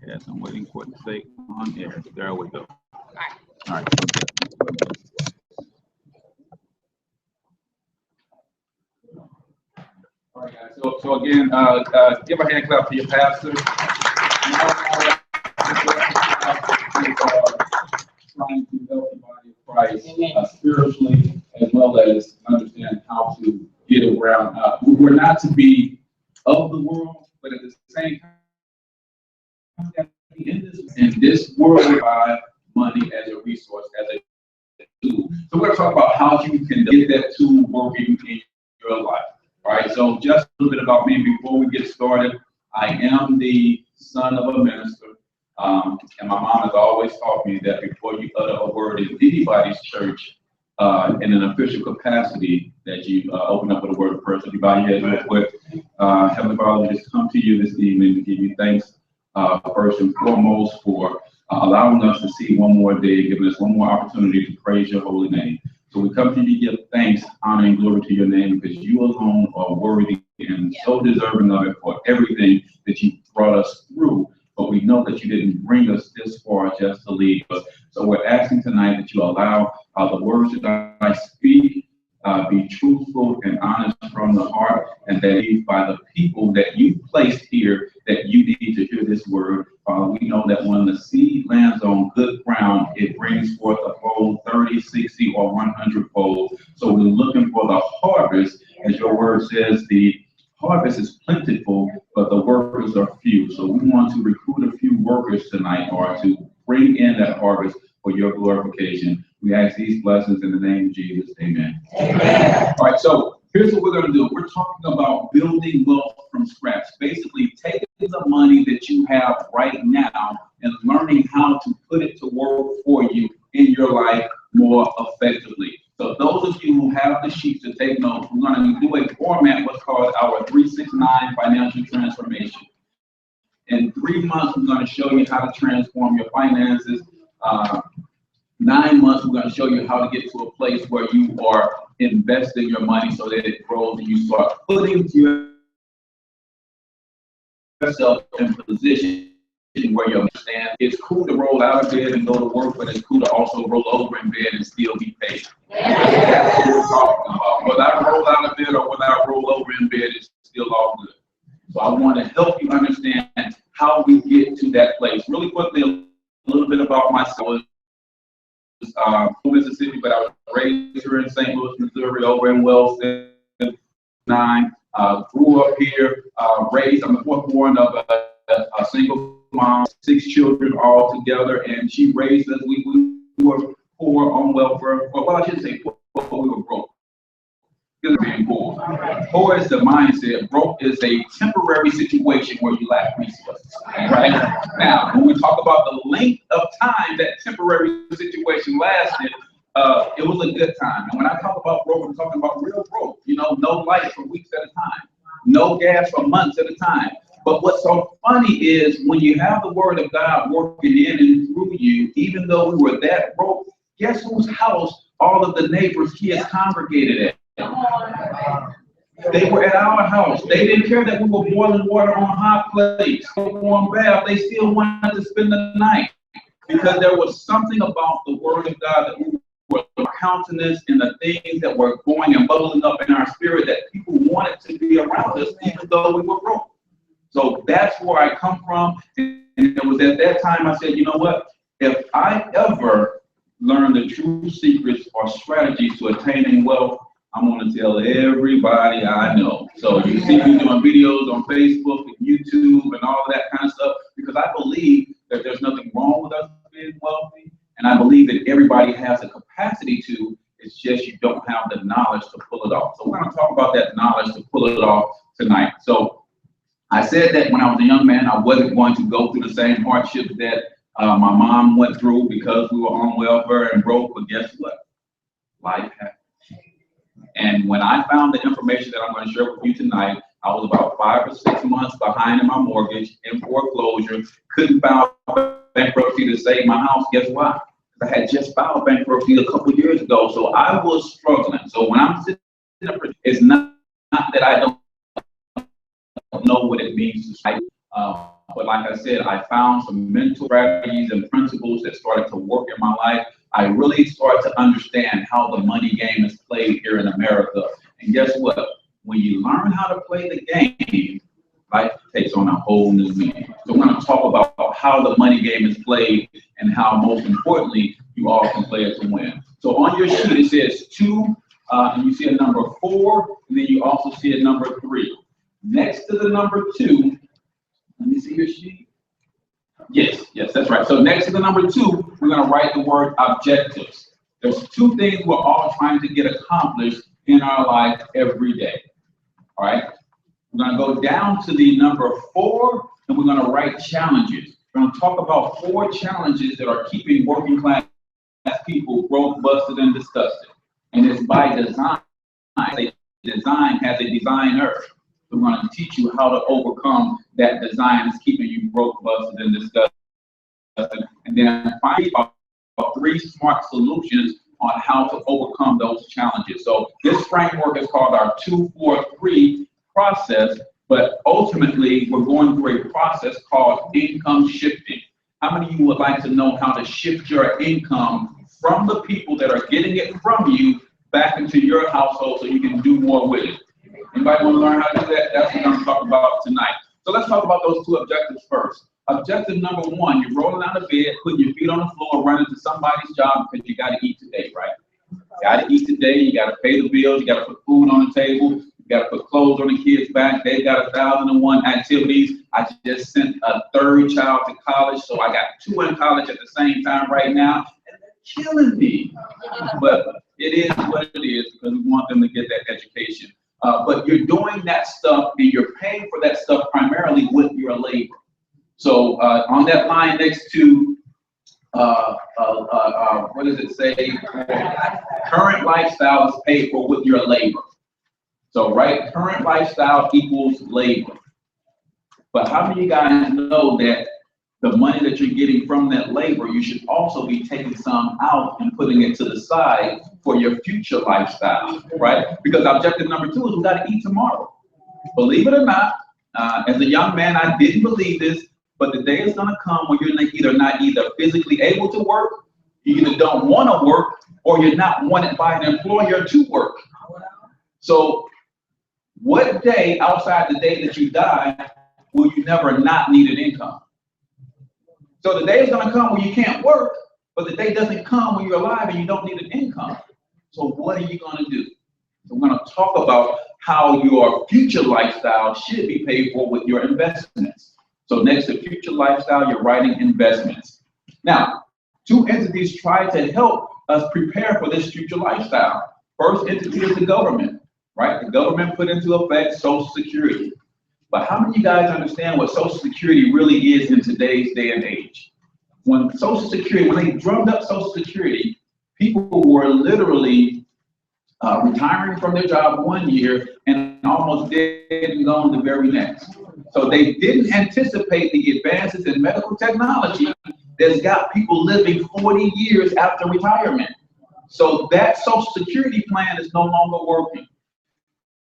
Yes, I'm waiting for it to say on air. There we go. All right. All right, guys. So again, give a hand clap for your pastor. Trying to help the body of Christ spiritually, as well as understand how to get around. We're not to be of the world, but at the same time, in this world, we buy money as a resource, as a tool. So we're going to talk about how you can get that tool working in your life. All right. So just a little bit about me before we get started. I am the son of a minister. And my mom has always taught me that before you utter a word in anybody's church in an official capacity, that you open up with a word of prayer. So you bow your head real quick. Heavenly Father, we just come to you this evening to give you thanks first and foremost for allowing us to see one more day, giving us one more opportunity to praise your holy name. So we come to you to give thanks, honor, and glory to your name because you alone are worthy and so deserving of it for everything that you brought us through. But we know that you didn't bring us this far just to leave us. So we're asking tonight that you allow the words that I speak be truthful and honest from the heart, and that by the people that you placed here, that you need to hear this word. We know that when the seed lands on good ground, it brings forth a fold, 30, 60, or 100-fold. So we're looking for the harvest, as your word says, the harvest is plentiful, but the workers are few. So we want to recruit a few workers tonight, or to bring in that harvest for your glorification. We ask these blessings in the name of Jesus. Amen. Amen. All right, so here's what we're going to do. We're talking about building wealth from scratch. Basically, taking the money that you have right now and learning how to put it to work for you in your life more effectively. So those of you who have the sheets to take notes, we're going to do a format what's called our 369 financial transformation. In 3 months, we're going to show you how to transform your finances. 9 months, we're going to show you how to get to a place where you are investing your money so that it grows and you start putting yourself in position where you understand it's cool to roll out of bed and go to work, but it's cool to also roll over in bed and still be paid. That's what we're talking about. Whether I roll out of bed or whether I roll over in bed, it's still all good. So I want to help you understand how we get to that place. Really quickly, a little bit about myself. From Mississippi, but I was raised here in St. Louis, Missouri, over in Wellston, 9. Grew up here, raised. I'm the fourth born of a single mom, 6 children all together, and she raised us. We were poor on welfare. Well, I shouldn't say poor, we were broke. Being poor. Poor is the mindset. Broke is a temporary situation where you lack resources. Right? Now, when we talk about the length of time that temporary situation lasted, it was a good time. And when I talk about broke, I'm talking about real broke. You know, no light for weeks at a time, no gas for months at a time. But what's so funny is when you have the word of God working in and through you, even though we were that broke, guess whose house all of the neighbors' kids congregated at? They were at our house. They didn't care that we were boiling water on hot plates, warm bath. They still wanted to spend the night because there was something about the word of God that we were countenance and the things that were going and bubbling up in our spirit that people wanted to be around us, even though we were broke. So that's where I come from. And it was at that time I said, you know what? If I ever learn the true secrets or strategies to attaining wealth, I'm going to tell everybody I know. So you see me doing videos on Facebook and YouTube and all of that kind of stuff, because I believe that there's nothing wrong with us being wealthy. And I believe that everybody has the capacity to, it's just you don't have the knowledge to pull it off. So we're going to talk about that knowledge to pull it off tonight. So I said that when I was a young man, I wasn't going to go through the same hardships that my mom went through because we were on welfare and broke. But guess what? Life happened. And when I found the information that I'm going to share with you tonight, I was about 5 or 6 months behind in my mortgage, in foreclosure, couldn't file bankruptcy to save my house. Guess why? I had just filed bankruptcy a couple of years ago, so I was struggling. So when I'm sitting up, it's not that I don't know what it means to fight. But like I said, I found some mental strategies and principles that started to work in my life. I really started to understand how the money game is played here in America. And guess what? When you learn how to play the game, life takes on a whole new meaning. So we're going to talk about how the money game is played and how, most importantly, you all can play it to win. So on your sheet, it says 2, and you see a number 4, and then you also see a number 3. Next to the number 2, let me see your sheet. Yes, that's right. So next to the number 2, we're going to write the word objectives. There's 2 things we're all trying to get accomplished in our life every day. All right. We're going to go down to the number 4, and we're going to write challenges. We're going to talk about 4 challenges that are keeping working class people broke, busted, and disgusted. And it's by design. Design has a designer. So we're going to teach you how to overcome that design that's keeping you broke, busted, and disgusted. And then finally, about 3 smart solutions on how to overcome those challenges. So this framework is called our 2-4-3 process, but ultimately we're going through a process called income shifting. How many of you would like to know how to shift your income from the people that are getting it from you back into your household so you can do more with it? Anybody want to learn how to do that? That's what we're going to talk about tonight. So let's talk about those 2 objectives first. Objective number 1, you're rolling out of bed, putting your feet on the floor, running to somebody's job because you got to eat today, right? You got to eat today. You got to pay the bills. You got to put food on the table. You got to put clothes on the kids' back. They've got 1,001 activities. I just sent a 3rd child to college, so I got 2 in college at the same time right now, and they're killing me. But it is what it is because we want them to get that education. But you're doing that stuff, and you're paying for that stuff primarily with your labor. So on that line next to, what does it say? Current lifestyle is paid for with your labor. So, right, current lifestyle equals labor. But how many of you guys know that the money that you're getting from that labor, you should also be taking some out and putting it to the side for your future lifestyle, right? Because objective number 2 is we got to eat tomorrow. Believe it or not, as a young man, I didn't believe this, but the day is going to come when you're not either physically able to work, you either don't want to work, or you're not wanted by an employer to work. So what day outside the day that you die will you never not need an income? So the day is going to come when you can't work, but the day doesn't come when you're alive and you don't need an income. So what are you going to do? So we're going to talk about how your future lifestyle should be paid for with your investments. So next to future lifestyle, you're writing investments. Now, 2 entities try to help us prepare for this future lifestyle. First entity is the government, right? The government put into effect Social Security. But how many of you guys understand what Social Security really is in today's day and age? When Social Security, when they drummed up Social Security, people were literally retiring from their job 1 year and almost dead and gone the very next. So they didn't anticipate the advances in medical technology that's got people living 40 years after retirement. So that Social Security plan is no longer working.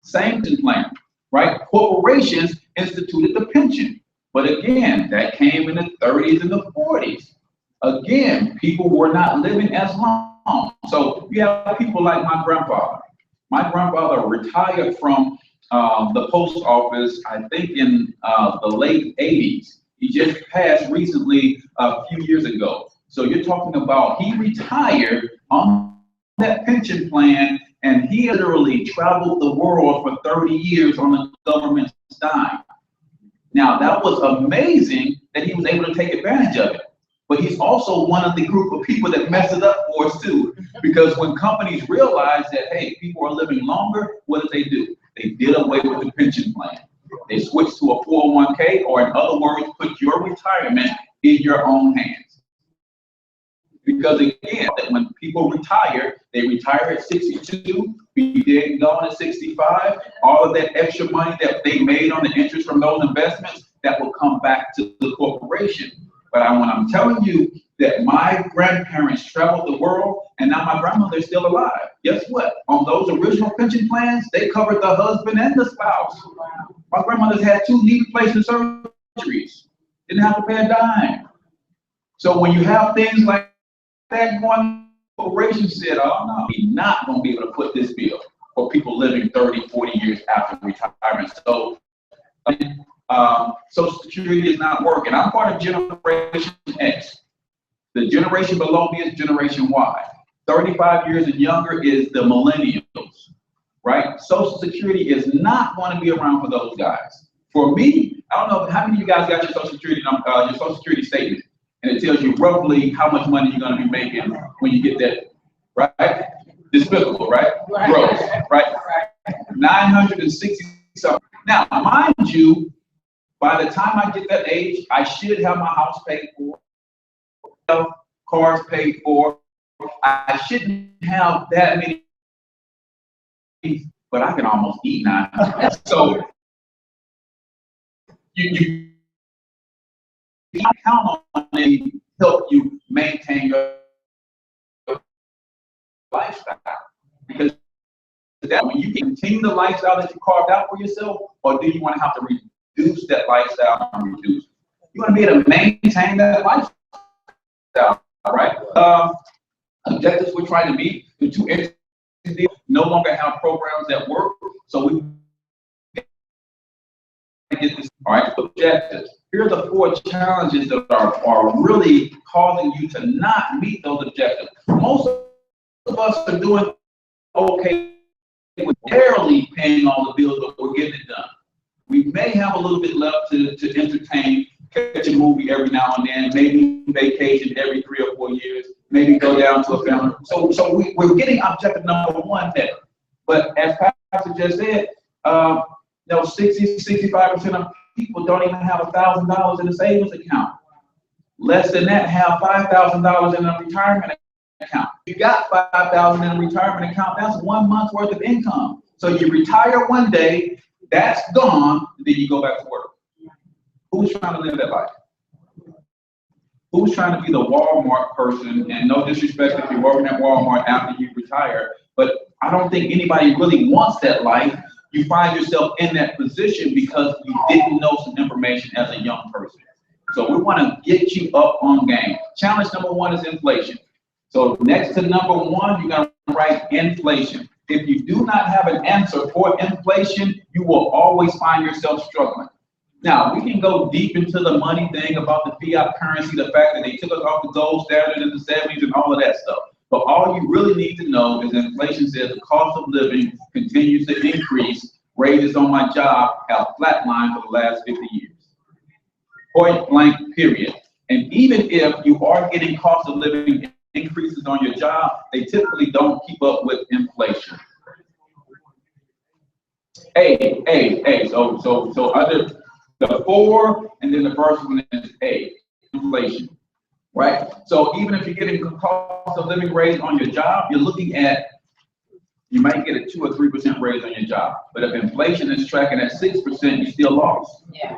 Same plan, right? Corporations instituted the pension. But again, that came in the 30s and the 40s. Again, people were not living as long. So you have people like my grandfather. My grandfather retired from the post office, I think in the late 80s. He just passed recently a few years ago. So you're talking about he retired on that pension plan, and he literally traveled the world for 30 years on the government's dime. Now, that was amazing that he was able to take advantage of it. But he's also one of the group of people that messed it up for us too. Because when companies realized that, hey, people are living longer, what do? They did away with the pension plan. They switched to a 401k, or in other words, put your retirement in your own hands. Because again, that when people retire, they retire at 62, be dead and gone at 65. All of that extra money that they made on the interest from those investments, that will come back to the corporation. But when I'm telling you that my grandparents traveled the world, and now my grandmother's still alive. Guess what? On those original pension plans, they covered the husband and the spouse. My grandmother's had 2 knee replacement surgeries. Didn't have to pay a dime. So when you have things like that going, corporation said, oh no, we're not going to be able to put this bill for people living 30, 40 years after retirement. So Social Security is not working. I'm part of Generation X. The generation below me is Generation Y. 35 years and younger is the millennials, right? Social Security is not going to be around for those guys. For me, I don't know how many of you guys got your Social Security statement, and it tells you roughly how much money you're going to be making when you get that, right? Despicable, right? Gross, right? 960 something. Now, mind you, by the time I get that age, I should have my house paid for, cars paid for. I shouldn't have that many, but I can almost eat now. So you count on it to help you maintain your lifestyle, because that when you can continue the lifestyle that you carved out for yourself, or do you want to have to reduce that lifestyle and reduce? You want to be able to maintain that lifestyle, right? Objectives we're trying to meet. The two entities no longer have programs that work, so we get this. All right, objectives. Here are the 4 challenges that are really causing you to not meet those objectives. Most of us are doing okay with barely paying all the bills, but we're getting it done. We may have a little bit left to entertain, catch a movie every now and then, maybe vacation every 3 or 4 years, maybe go down to a family. So we're getting objective number 1 there. But as Pastor just said, 65% of people don't even have $1,000 in a savings account. Less than that have $5,000 in a retirement account. You got $5,000 in a retirement account, that's 1 month's worth of income. So you retire one day, that's gone, and then you go back to work. Who's trying to live that life? Who's trying to be the Walmart person? And no disrespect if you're working at Walmart after you retire, but I don't think anybody really wants that life. You find yourself in that position because you didn't know some information as a young person. So we want to get you up on game. Challenge number 1 is inflation. So next to number 1, you're going to write inflation. If you do not have an answer for inflation, you will always find yourself struggling. Now, we can go deep into the money thing about the fiat currency, the fact that they took us off the gold standard in the 70s and all of that stuff. But all you really need to know is inflation says the cost of living continues to increase. Wages on my job have flatlined for the last 50 years. Point blank, period. And even if you are getting cost of living increases on your job, they typically don't keep up with inflation. So under the 4, and then the first one is A, inflation, right? So even if you're getting cost of living raise on your job, you're looking at, you might get a 2 or 3% raise on your job. But if inflation is tracking at 6%, you still lost. Yeah.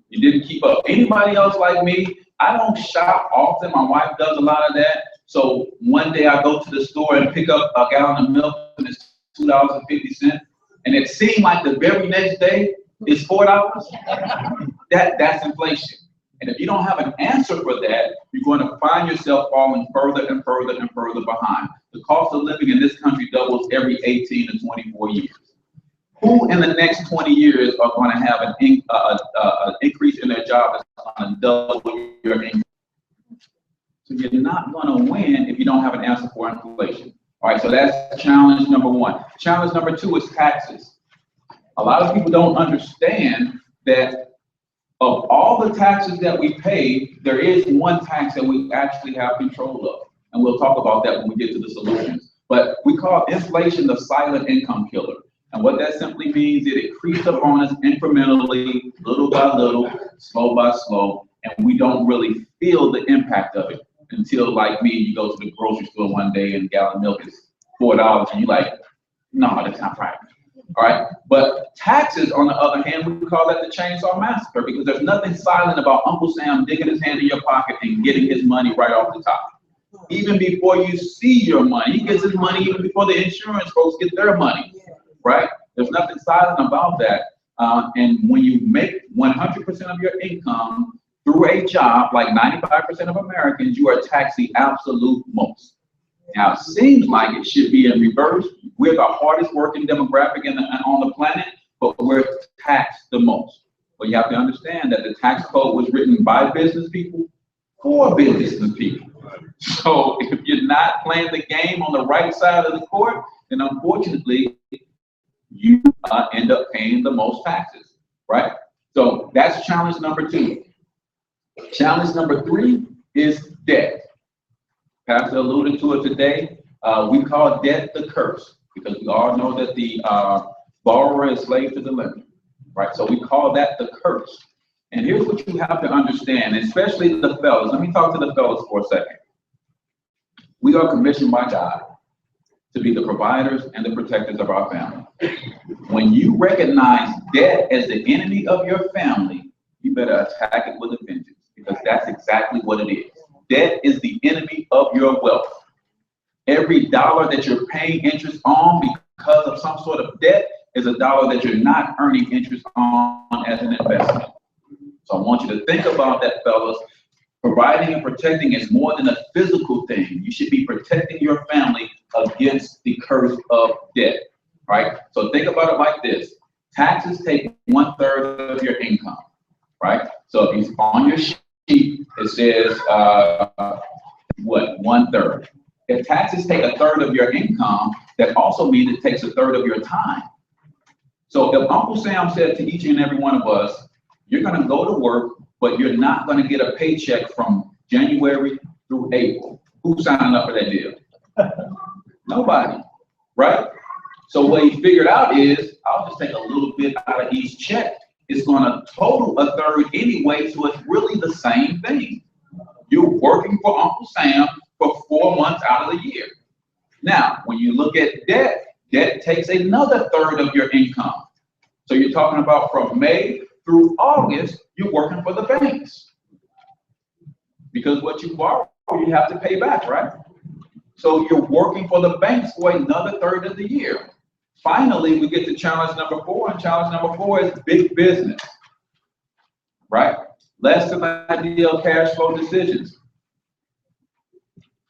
You didn't keep up. Anybody else like me? I don't shop often. My wife does a lot of that. So one day I go to the store and pick up a gallon of milk and it's $2.50. And it seemed like the very next day it's $4. That's inflation. And if you don't have an answer for that, you're going to find yourself falling further and further and further behind. The cost of living in this country doubles every 18 to 24 years. Who in the next 20 years are going to have an increase in their job that's going to double your income? So you're not going to win if you don't have an answer for inflation. All right, so that's challenge number 1. Challenge number 2 is taxes. A lot of people don't understand that of all the taxes that we pay, there is one tax that we actually have control of. And we'll talk about that when we get to the solutions. But we call inflation the silent income killer. And what that simply means is it creeps up on us incrementally, little by little, slow by slow, and we don't really feel the impact of it until, like me, you go to the grocery store one day and a gallon of milk is $4, and you're like, no, that's not right. All right, but taxes, on the other hand, we call that the chainsaw massacre, because there's nothing silent about Uncle Sam digging his hand in your pocket and getting his money right off the top. Even before you see your money, he gets his money even before the insurance folks get their money, right? There's nothing silent about that. And when you make 100% of your income through a job, like 95% of Americans, you are taxed the absolute most. Now, it seems like it should be in reverse. We're the hardest working demographic on the planet, but we're taxed the most. But you have to understand that the tax code was written by business people for business people. So if you're not playing the game on the right side of the court, then unfortunately, you end up paying the most taxes, right? So that's challenge number 2. Challenge number 3 is debt. Pastor alluded to it today. We call debt the curse because we all know that the borrower is slave to the lender, right? So we call that the curse. And here's what you have to understand, especially the fellas. Let me talk to the fellas for a second. We are commissioned by God to be the providers and the protectors of our family. When you recognize debt as the enemy of your family, you better attack it with a vengeance because that's exactly what it is. Debt is the enemy of your wealth. Every dollar that you're paying interest on because of some sort of debt is a dollar that you're not earning interest on as an investment. So I want you to think about that, fellas. Providing and protecting is more than a physical thing. You should be protecting your family against the curse of debt, right? So think about it like this. Taxes take 1/3 of your income, right? So if it's on your sheet, it says, 1/3. If taxes take 1/3 of your income, that also means it takes 1/3 of your time. So if Uncle Sam said to each and every one of us, you're gonna go to work, but you're not gonna get a paycheck from January through April. Who's signing up for that deal? Nobody, right? So what he figured out is, I'll just take a little bit out of each check. It's gonna total 1/3 anyway, so it's really the same thing. You're working for Uncle Sam for 4 months out of the year. Now, when you look at debt, debt takes another 1/3 of your income. So you're talking about from May through August, you're working for the banks. Because what you borrow, you have to pay back, right? So you're working for the banks for another 1/3 of the year. Finally, we get to challenge number 4, and challenge number 4 is big business, right? Less than ideal cash flow decisions.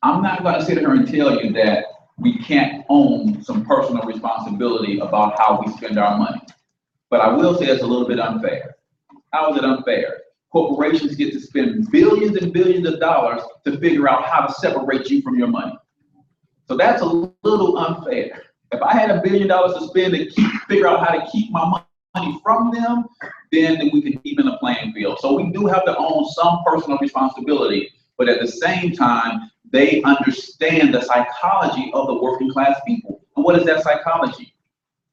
I'm not going to sit here and tell you that we can't own some personal responsibility about how we spend our money. But I will say it's a little bit unfair. How is it unfair? Corporations get to spend billions and billions of dollars to figure out how to separate you from your money. So that's a little unfair. If I had $1 billion to spend to figure out how to keep my money from them, then we could even a playing field. So we do have to own some personal responsibility, but at the same time, they understand the psychology of the working class people. And what is that psychology?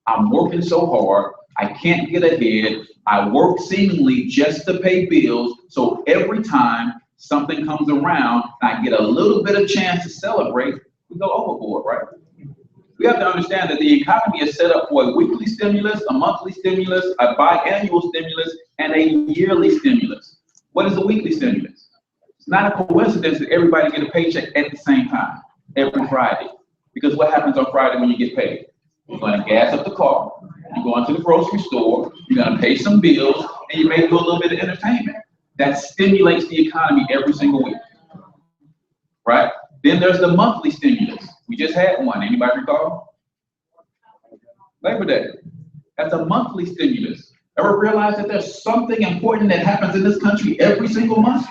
I'm working so hard, I can't get ahead, I work seemingly just to pay bills, so every time something comes around and I get a little bit of chance to celebrate, we go overboard, right? We have to understand that the economy is set up for a weekly stimulus, a monthly stimulus, a biannual stimulus, and a yearly stimulus. What is a weekly stimulus? It's not a coincidence that everybody get a paycheck at the same time, every Friday. Because what happens on Friday when you get paid? You're going to gas up the car, you're going to the grocery store, you're going to pay some bills, and you may do a little bit of entertainment. That stimulates the economy every single week, right? Then there's the monthly stimulus. We just had one. Anybody recall? Labor Day. That's a monthly stimulus. Ever realize that there's something important that happens in this country every single month?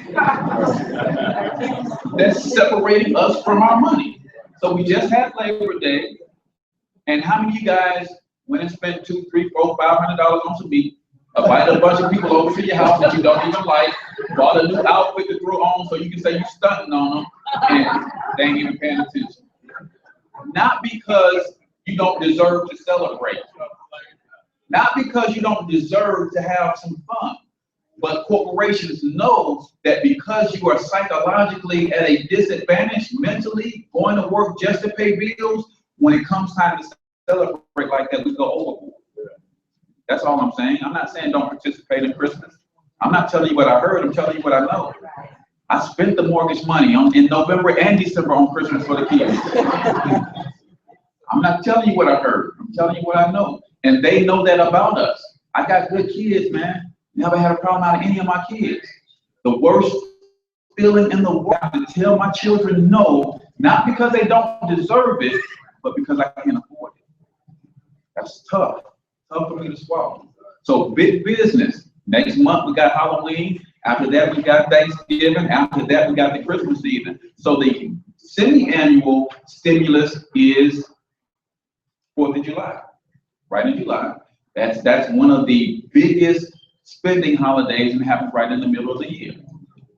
That's separating us from our money. So we just had Labor Day. And how many of you guys went and spent $200, $300, $400, $500 on some meat, invited a bunch of people over to your house that you don't even like, bought a new outfit to throw on so you can say you're stunting on them, and they ain't even paying attention? Not because you don't deserve to celebrate, not because you don't deserve to have some fun, but corporations know that because you are psychologically at a disadvantage mentally, going to work just to pay bills, when it comes time to celebrate like that, we go overboard. That's all I'm saying. I'm not saying don't participate in Christmas. I'm not telling you what I heard, I'm telling you what I know. I spent the mortgage money in November and December on Christmas for the kids. I'm not telling you what I heard, I'm telling you what I know. And they know that about us. I got good kids, man. Never had a problem out of any of my kids. The worst feeling in the world to tell my children no, not because they don't deserve it, but because I can't afford it. That's tough for me to swallow. So big business. Next month we got Halloween. After that we got Thanksgiving. After that we got the Christmas season. So the semi-annual stimulus is 4th of July, right in July. That's one of the biggest spending holidays and happens right in the middle of the year.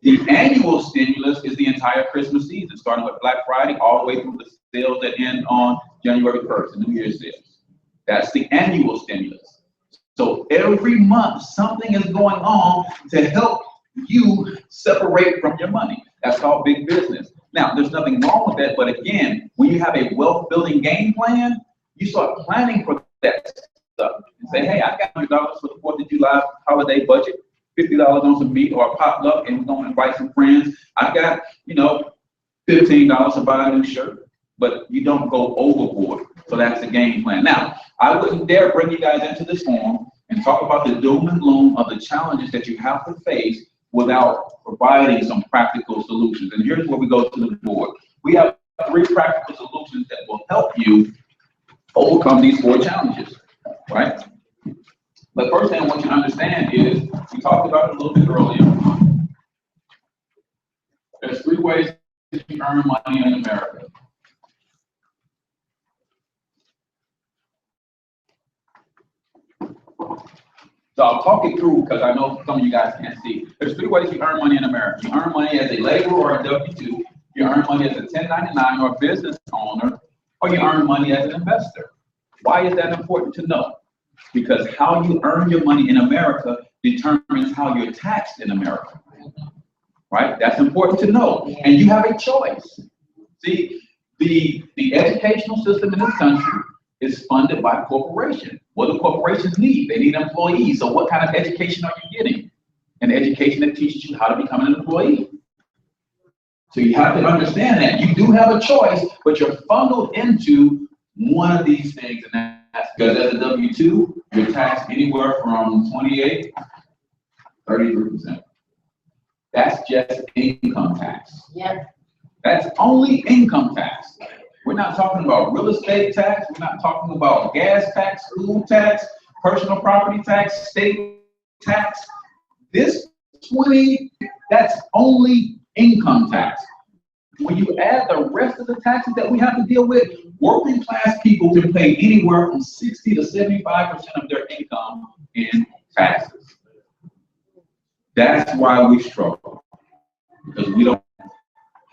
The annual stimulus is the entire Christmas season, starting with Black Friday all the way through the sales that end on January 1st, the New Year's sales. That's the annual stimulus. So every month something is going on to help you separate from your money. That's called big business. Now, there's nothing wrong with that, but again, when you have a wealth building game plan, you start planning for that stuff. And say, hey, I got $100 for the 4th of July holiday budget, $50 on some meat or a potluck, and we're going to invite some friends. I got, $15 to buy a new shirt, but you don't go overboard. So that's the game plan. Now, I wouldn't dare bring you guys into this forum and talk about the doom and gloom of the challenges that you have to face without providing some practical solutions. And here's where we go to the board. We have 3 practical solutions that will help you overcome these 4 challenges, right? But first thing I want you to understand is, we talked about it a little bit earlier. There's 3 ways to earn money in America. So I'll talk it through because I know some of you guys can't see. There's 3 ways you earn money in America. You earn money as a laborer or a W-2. You earn money as a 1099 or a business owner, or you earn money as an investor. Why is that important to know? Because how you earn your money in America determines how you're taxed in America, right? That's important to know. And you have a choice. See, the educational system in this country is funded by corporations. What do corporations need? They need employees. So what kind of education are you getting? An education that teaches you how to become an employee. So you have to understand that you do have a choice, but you're funneled into one of these things, and that's because as a W-2, you're taxed anywhere from 28, 33%. That's just income tax. Yeah. That's only income tax. We're not talking about real estate tax. We're not talking about gas tax, food tax, personal property tax, state tax. This 20, that's only income tax. When you add the rest of the taxes that we have to deal with, working class people can pay anywhere from 60 to 75% of their income in taxes. That's why we struggle, because we don't know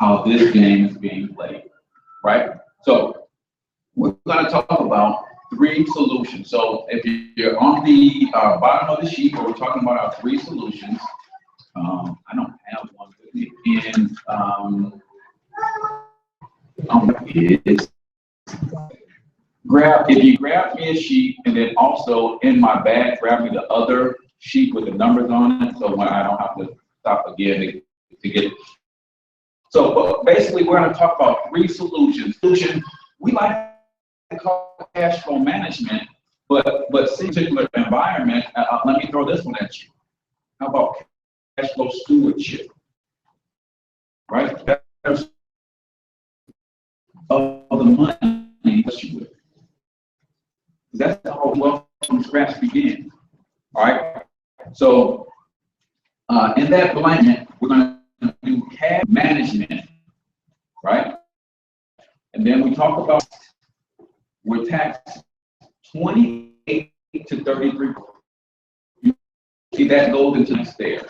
how this game is being played, right? So we're going to talk about 3 solutions. So if you're on the bottom of the sheet where we're talking about our 3 solutions, I don't have one with me. And if you grab me a sheet, and then also in my bag, grab me the other sheet with the numbers on it, so when I don't have to stop again to get it. So basically, we're going to talk about 3 solutions. We like to call cash flow management, but in particular environment, let me throw this one at you. How about cash flow stewardship? Right? That's of the money that you with. That's how wealth from scratch begins. All right. So in that alignment, we're going to do cash management, right? And then we talk about we're taxed 28 to 33%. You see that goes into the stair.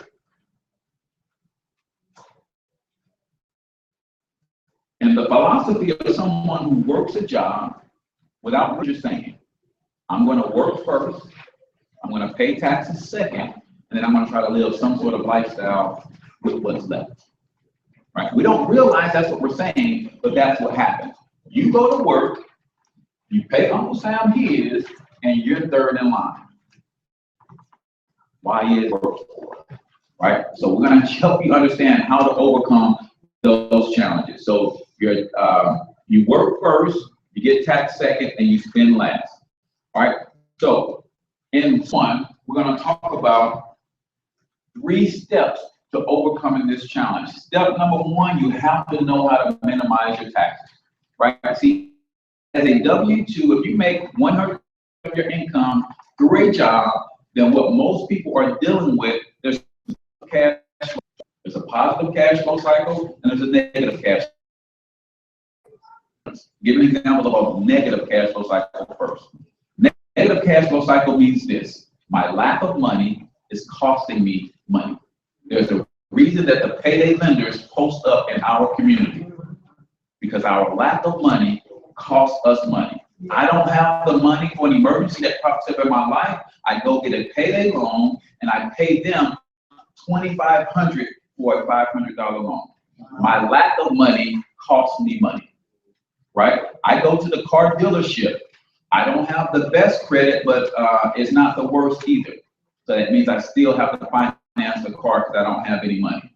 And the philosophy of someone who works a job without what you're saying, I'm going to work first, I'm going to pay taxes second, and then I'm going to try to live some sort of lifestyle with what's left. Right? We don't realize that's what we're saying, but that's what happens. You go to work, you pay Uncle Sam his, and you're third in line. Why is work for? Right? So we're going to help you understand how to overcome those challenges. So you work first, you get taxed second, and you spend last. All right. So in one, we're going to talk about 3 steps to overcoming this challenge. Step number one, you have to know how to minimize your taxes, right? See, as a W-2, if you make 100% of your income through a job, then what most people are dealing with, there's cash flow. There's a positive cash flow cycle and there's a negative cash flow. Give an example of a negative cash flow cycle first. Negative cash flow cycle means this: my lack of money is costing me money. There's a reason that the payday lenders post up in our community, because our lack of money costs us money. I don't have the money for an emergency that pops up in my life. I go get a payday loan and I pay them $2,500 for a $500 loan. My lack of money costs me money, right? I go to the car dealership. I don't have the best credit, but it's not the worst either. So that means I still have to finance the car because I don't have any money.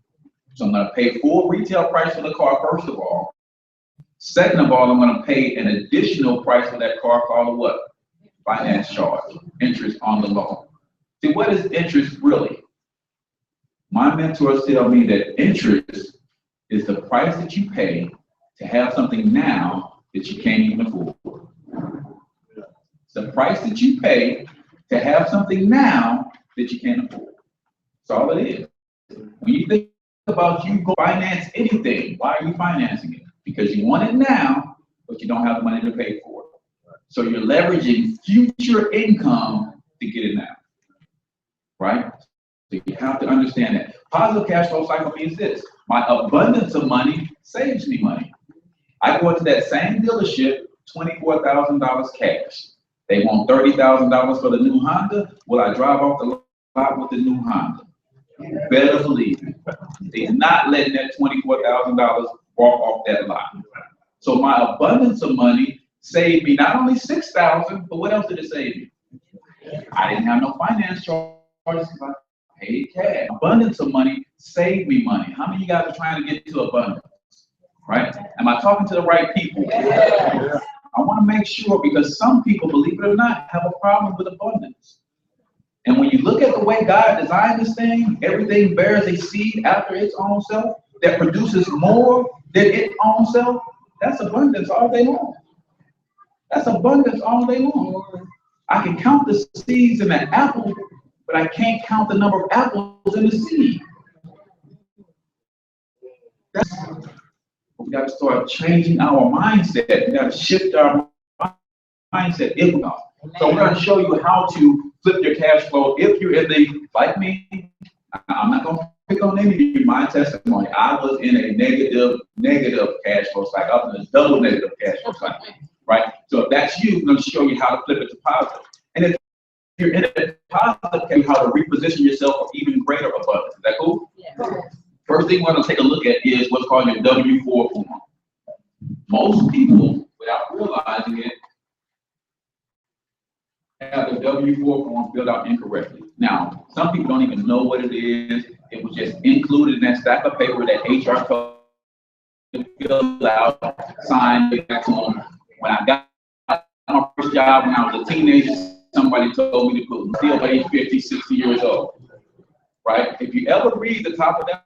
So I'm gonna pay full retail price for the car, first of all. Second of all, I'm gonna pay an additional price for that car called what? Finance charge, interest on the loan. See, what is interest really? My mentors tell me that interest is the price that you pay to have something now that you can't even afford. It's the price that you pay to have something now that you can't afford. That's all it is. When you think about you go finance anything, why are you financing it? Because you want it now, but you don't have the money to pay for it. So you're leveraging future income to get it now, right? So you have to understand that. Positive cash flow cycle means this: my abundance of money saves me money. I go into that same dealership, $24,000 cash. They want $30,000 for the new Honda. Will I drive off the lot with the new Honda? You better believe it. They're not letting that $24,000 walk off that lot. So my abundance of money saved me not only $6,000, but what else did it save me? I didn't have no finance charges because I paid cash. Abundance of money saved me money. How many of you guys are trying to get to abundance? Right? Am I talking to the right people? Yeah. I want to make sure, because some people, believe it or not, have a problem with abundance. And when you look at the way God designed this thing, everything bears a seed after its own self that produces more than its own self. That's abundance all day long. That's abundance all day long. I can count the seeds in an apple, but I can't count the number of apples in the seed. We got to start changing our mindset. We got to shift our mindset. So we're going to show you how to flip your cash flow. If you're in the, like me, I'm not going to pick on any of you, my testimony. I was in a negative cash flow cycle. I was in a double negative cash flow cycle, right? So if that's you, I'm going to show you how to flip it to positive. And if you're in a positive, how to reposition yourself for even greater abundance. Is that cool? Yeah. First thing we're going to take a look at is what's called your W-4 form. Most people, without realizing it, have the W-4 form filled out incorrectly. Now, some people don't even know what it is. It was just included in that stack of paper that HR filled out, signed back to them. When I got my first job when I was a teenager, somebody told me to put until age 50, 60 years old. Right? If you ever read the top of that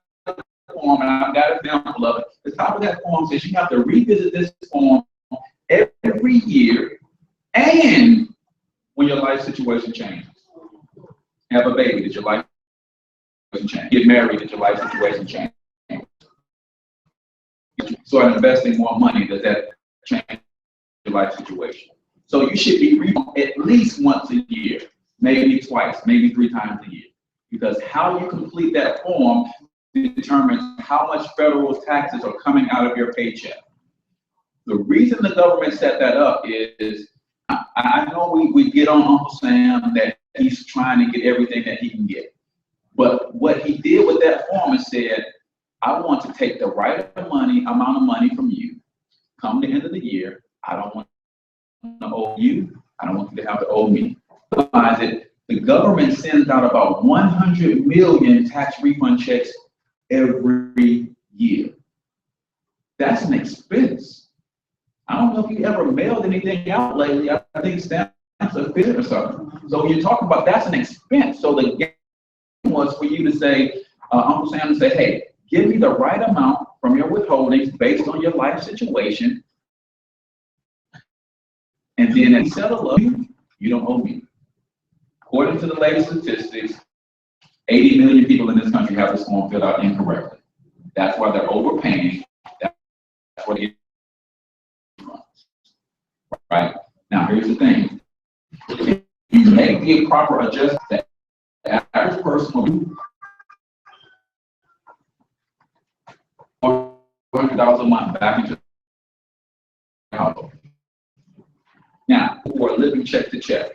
form, and I've got an example of it, the top of that form says you have to revisit this form every year and when your life situation changes. Have a baby, did your life situation change? Get married, did your life situation change? Start investing more money, does that change your life situation? So you should be reading at least once a year, maybe twice, maybe 3 times a year. Because how you complete that form determines how much federal taxes are coming out of your paycheck. The reason the government set that up is, I know we get on Uncle Sam that he's trying to get everything that he can get. But what he did with that form is said, I want to take the right amount of money from you. Come the end of the year, I don't want to owe you. I don't want you to have to owe me. Realize it, the government sends out about 100 million tax refund checks every year. That's an expense. I don't know if you ever mailed anything out lately. I think stamps are fit or something. So when you're talking about, that's an expense. So the game was for you to say, Uncle Sam and say, hey, give me the right amount from your withholdings based on your life situation. And then if you settle up, you don't owe me. According to the latest statistics, 80 million people in this country have this form filled out incorrectly. That's why they're overpaying. That's what it is. Right? Now, here's the thing. If you make the proper adjustment, the average person will do $400 a month back into the household. Now, who are living check to check.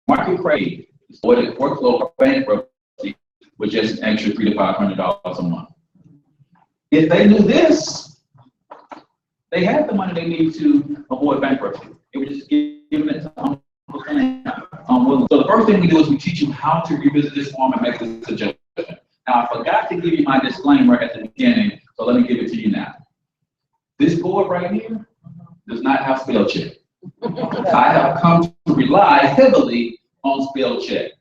Market rate is foreclosure or bankruptcy with just an extra $300 to $500 a month. If they knew this, they had the money they need to avoid bankruptcy. They were just giving it to Uncle Sam. So the first thing we do is we teach you how to revisit this form and make this adjustment. Now, I forgot to give you my disclaimer at the beginning, so let me give it to you now. This board right here does not have spell check. I have come to rely heavily on spell check.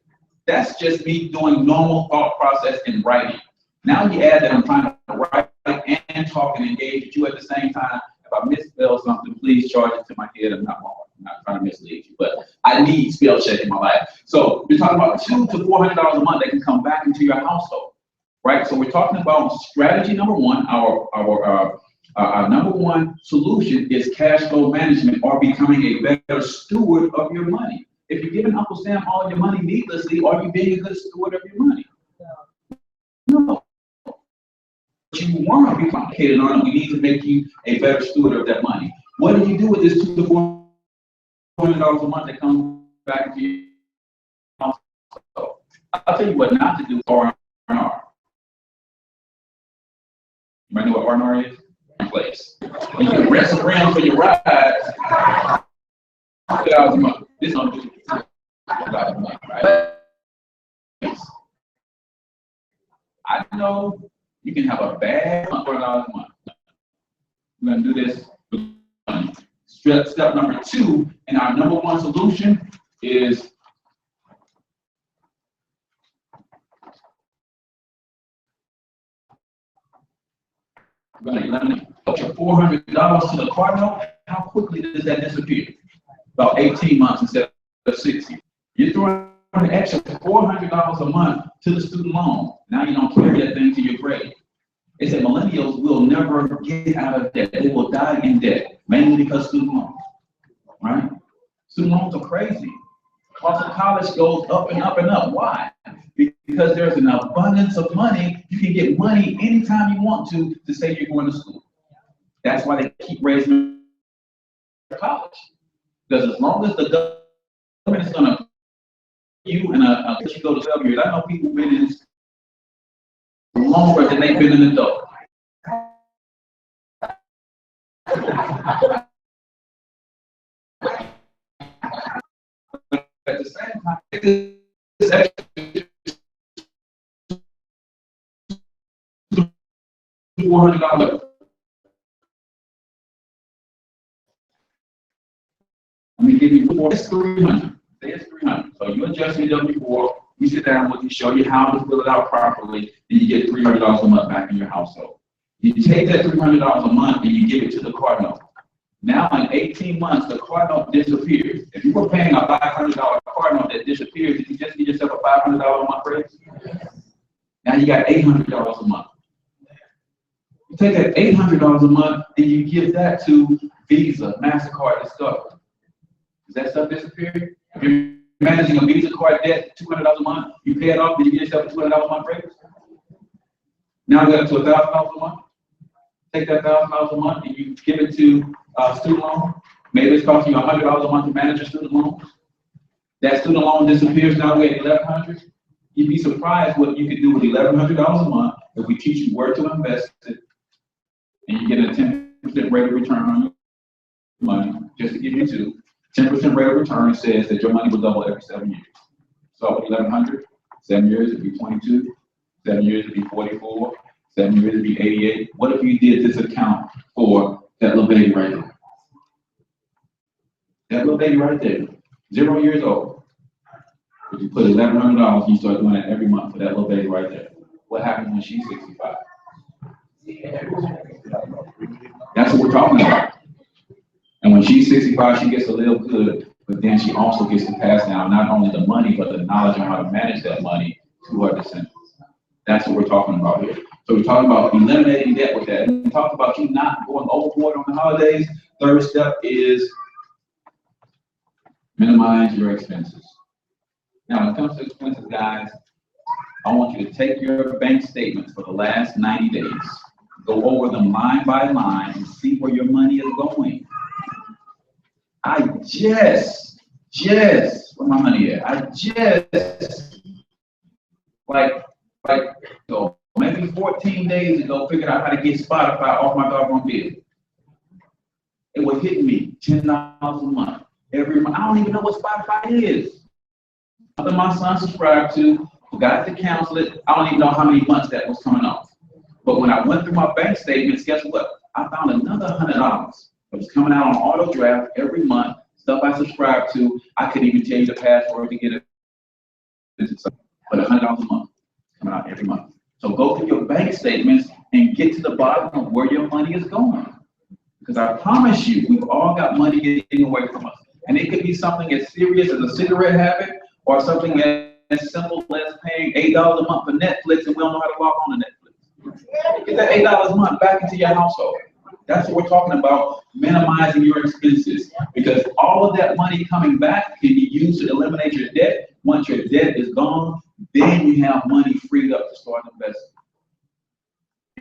That's just me doing normal thought process in writing. Now you add that I'm trying to write and talk and engage with you at the same time. If I misspell something, please charge it to my head. I'm not trying to mislead you, but I need spell check in my life. So we're talking about $200 to $400 a month that can come back into your household, right? So we're talking about strategy number one. Our number one solution is cash flow management, or becoming a better steward of your money. If you're giving Uncle Sam all your money needlessly, are you being a good steward of your money? No. You want to be complicated on it. We need to make you a better steward of that money. What do you do with this $200 to $400 a month that comes back to you? I'll tell you what not to do for R&R. You might know what R&R is? Place. When you can rent some rims for your rides, $100 a month. This don't do $100 a month, right? I know you can have a bad month for $100 a month. We're going to do this with money. Step number two, and our number one solution is going to eliminate your $400 to the car note. How quickly does that disappear? About 18 months instead of 60. You're throwing an extra $400 a month to the student loan. Now you don't carry that thing to your grave. They say millennials will never get out of debt. They will die in debt, mainly because student loans, right? Student loans are crazy. Cost of college goes up and up and up. Why? Because there's an abundance of money. You can get money anytime you want to say you're going to school. That's why they keep raising college. Because as long as the government is going to you and let you go to 12 years, I know people been in this longer than they've been an adult. At the same time, it's actually $400. Let me give you more. It's $300. Say it's $300. So you adjust your W-4. We sit down with you, show you how to fill it out properly, and you get $300 a month back in your household. You take that $300 a month and you give it to the car note. Now in 18 months, the car note disappears. If you were paying a $500 car note that disappears, did you just get yourself a $500 a month raise? Now you got $800 a month. You take that $800 a month and you give that to Visa, MasterCard, Discover. Does that stuff disappear? If you're managing a Visa card debt, $200 a month, you pay it off, then you get yourself a $200 a month raise? Now you got it to $1,000 a month. Take that $1,000 a month and you give it to student loan. Maybe it's costing you $100 a month to manage your student loans. That student loan disappears. Now we're at $1,100. You'd be surprised what you could do with $1,100 a month if we teach you where to invest it, and you get a 10% rate of return on your money. Just to give you two, 10% rate of return says that your money will double every 7 years. So with $1,100, 7 years it'd be 22, 7 years it'd be 44, 7 years it'd be 88. What if you did this account for that little baby right there? That little baby right there, 0 years old. If you put $1,100, you start doing that every month for that little baby right there. What happens when she's 65? That's what we're talking about. And when she's 65, she gets to live good, but then she also gets to pass down not only the money, but the knowledge on how to manage that money to her descendants. That's what we're talking about here. So we're talking about eliminating debt with that. We talked about you not going overboard on the holidays. Third step is minimize your expenses. Now, when it comes to expenses, guys, I want you to take your bank statements for the last 90 days, go over them line by line, and see where your money is going. Where my money at? So maybe 14 days ago, figured out how to get Spotify off my doggone bill. It was hitting me $10 a month every month. I don't even know what Spotify is. Something my son subscribed to, forgot to cancel it. I don't even know how many months that was coming off. But when I went through my bank statements, guess what? I found another $100 that was coming out on auto draft every month. Stuff I subscribed to. I couldn't even change the password to get it. But $100 a month coming out every month. So go through your bank statements and get to the bottom of where your money is going. Because I promise you, we've all got money getting away from us. And it could be something as serious as a cigarette habit or something as simple as paying $8 a month for Netflix and we don't know how to log on to Netflix. Get that $8 a month back into your household. That's what we're talking about, minimizing your expenses. Because all of that money coming back can be used to eliminate your debt. Once your debt is gone, then you have money freed up to start investing.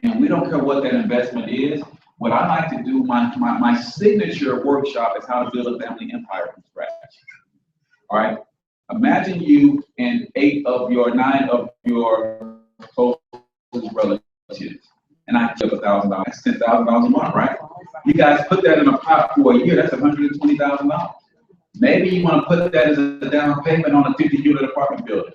And we don't care what that investment is. What I like to do, my signature workshop is how to build a family empire from scratch. All right? Imagine you and 9 of your closest relatives. And I give $1,000. That's $10,000 a month, right? You guys put that in a pot for a year, that's $120,000. Maybe you want to put that as a down payment on a 50-unit apartment building.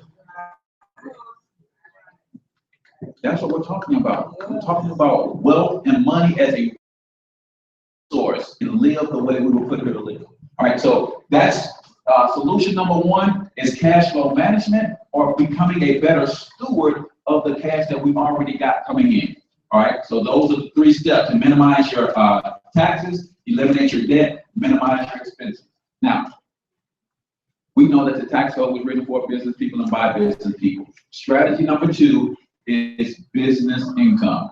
That's what we're talking about. We're talking about wealth and money as a source and live the way we were put here to live. All right, so that's solution number one is cash flow management or becoming a better steward of the cash that we've already got coming in. All right, so those are the 3 steps to minimize your taxes, eliminate your debt, minimize your expenses. Now, we know that the tax code was written for business people and by business people. Strategy number 2 is business income.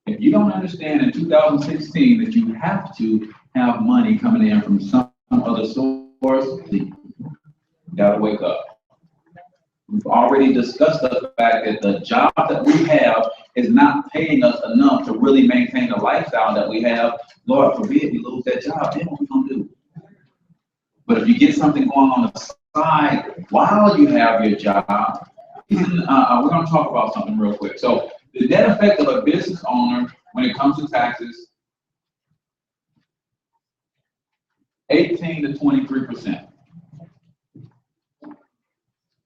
If you don't understand in 2016 that you have to have money coming in from some other source, you gotta wake up. We've already discussed the fact that the job that we have is not paying us enough to really maintain the lifestyle that we have. Lord forbid we lose that job, then what we gonna do? But if you get something going on the side while you have your job, we're gonna talk about something real quick. So the net effect of a business owner when it comes to taxes, 18 to 23%.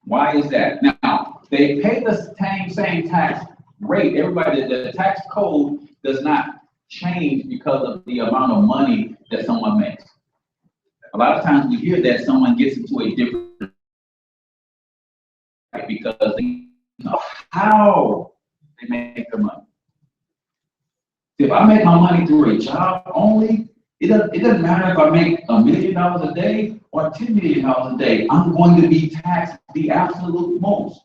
Why is that? Now, they pay the same tax rate. Everybody, the tax code does not change because of the amount of money that someone makes. A lot of times we hear that someone gets into a different because they know how they make their money. If I make my money through a job only, it doesn't matter if I make $1 million a day or $10 million a day. I'm going to be taxed the absolute most.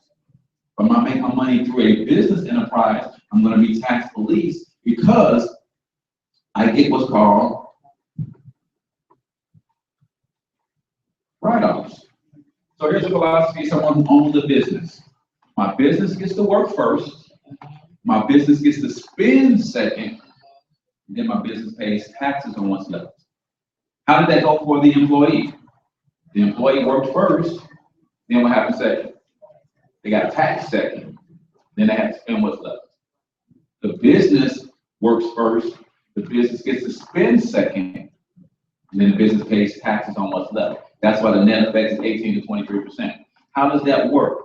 If I make my money through a business enterprise, I'm going to be taxed the least because I get what's called write-offs. So here's a philosophy: someone who owns a business. My business gets to work first. My business gets to spend second. Then my business pays taxes on what's left. How did that go for the employee? The employee worked first, then what happened second? They got taxed second, then they had to spend what's left. The business works first, the business gets to spend second, and then the business pays taxes on what's left. That's why the net effect is 18 to 23%. How does that work?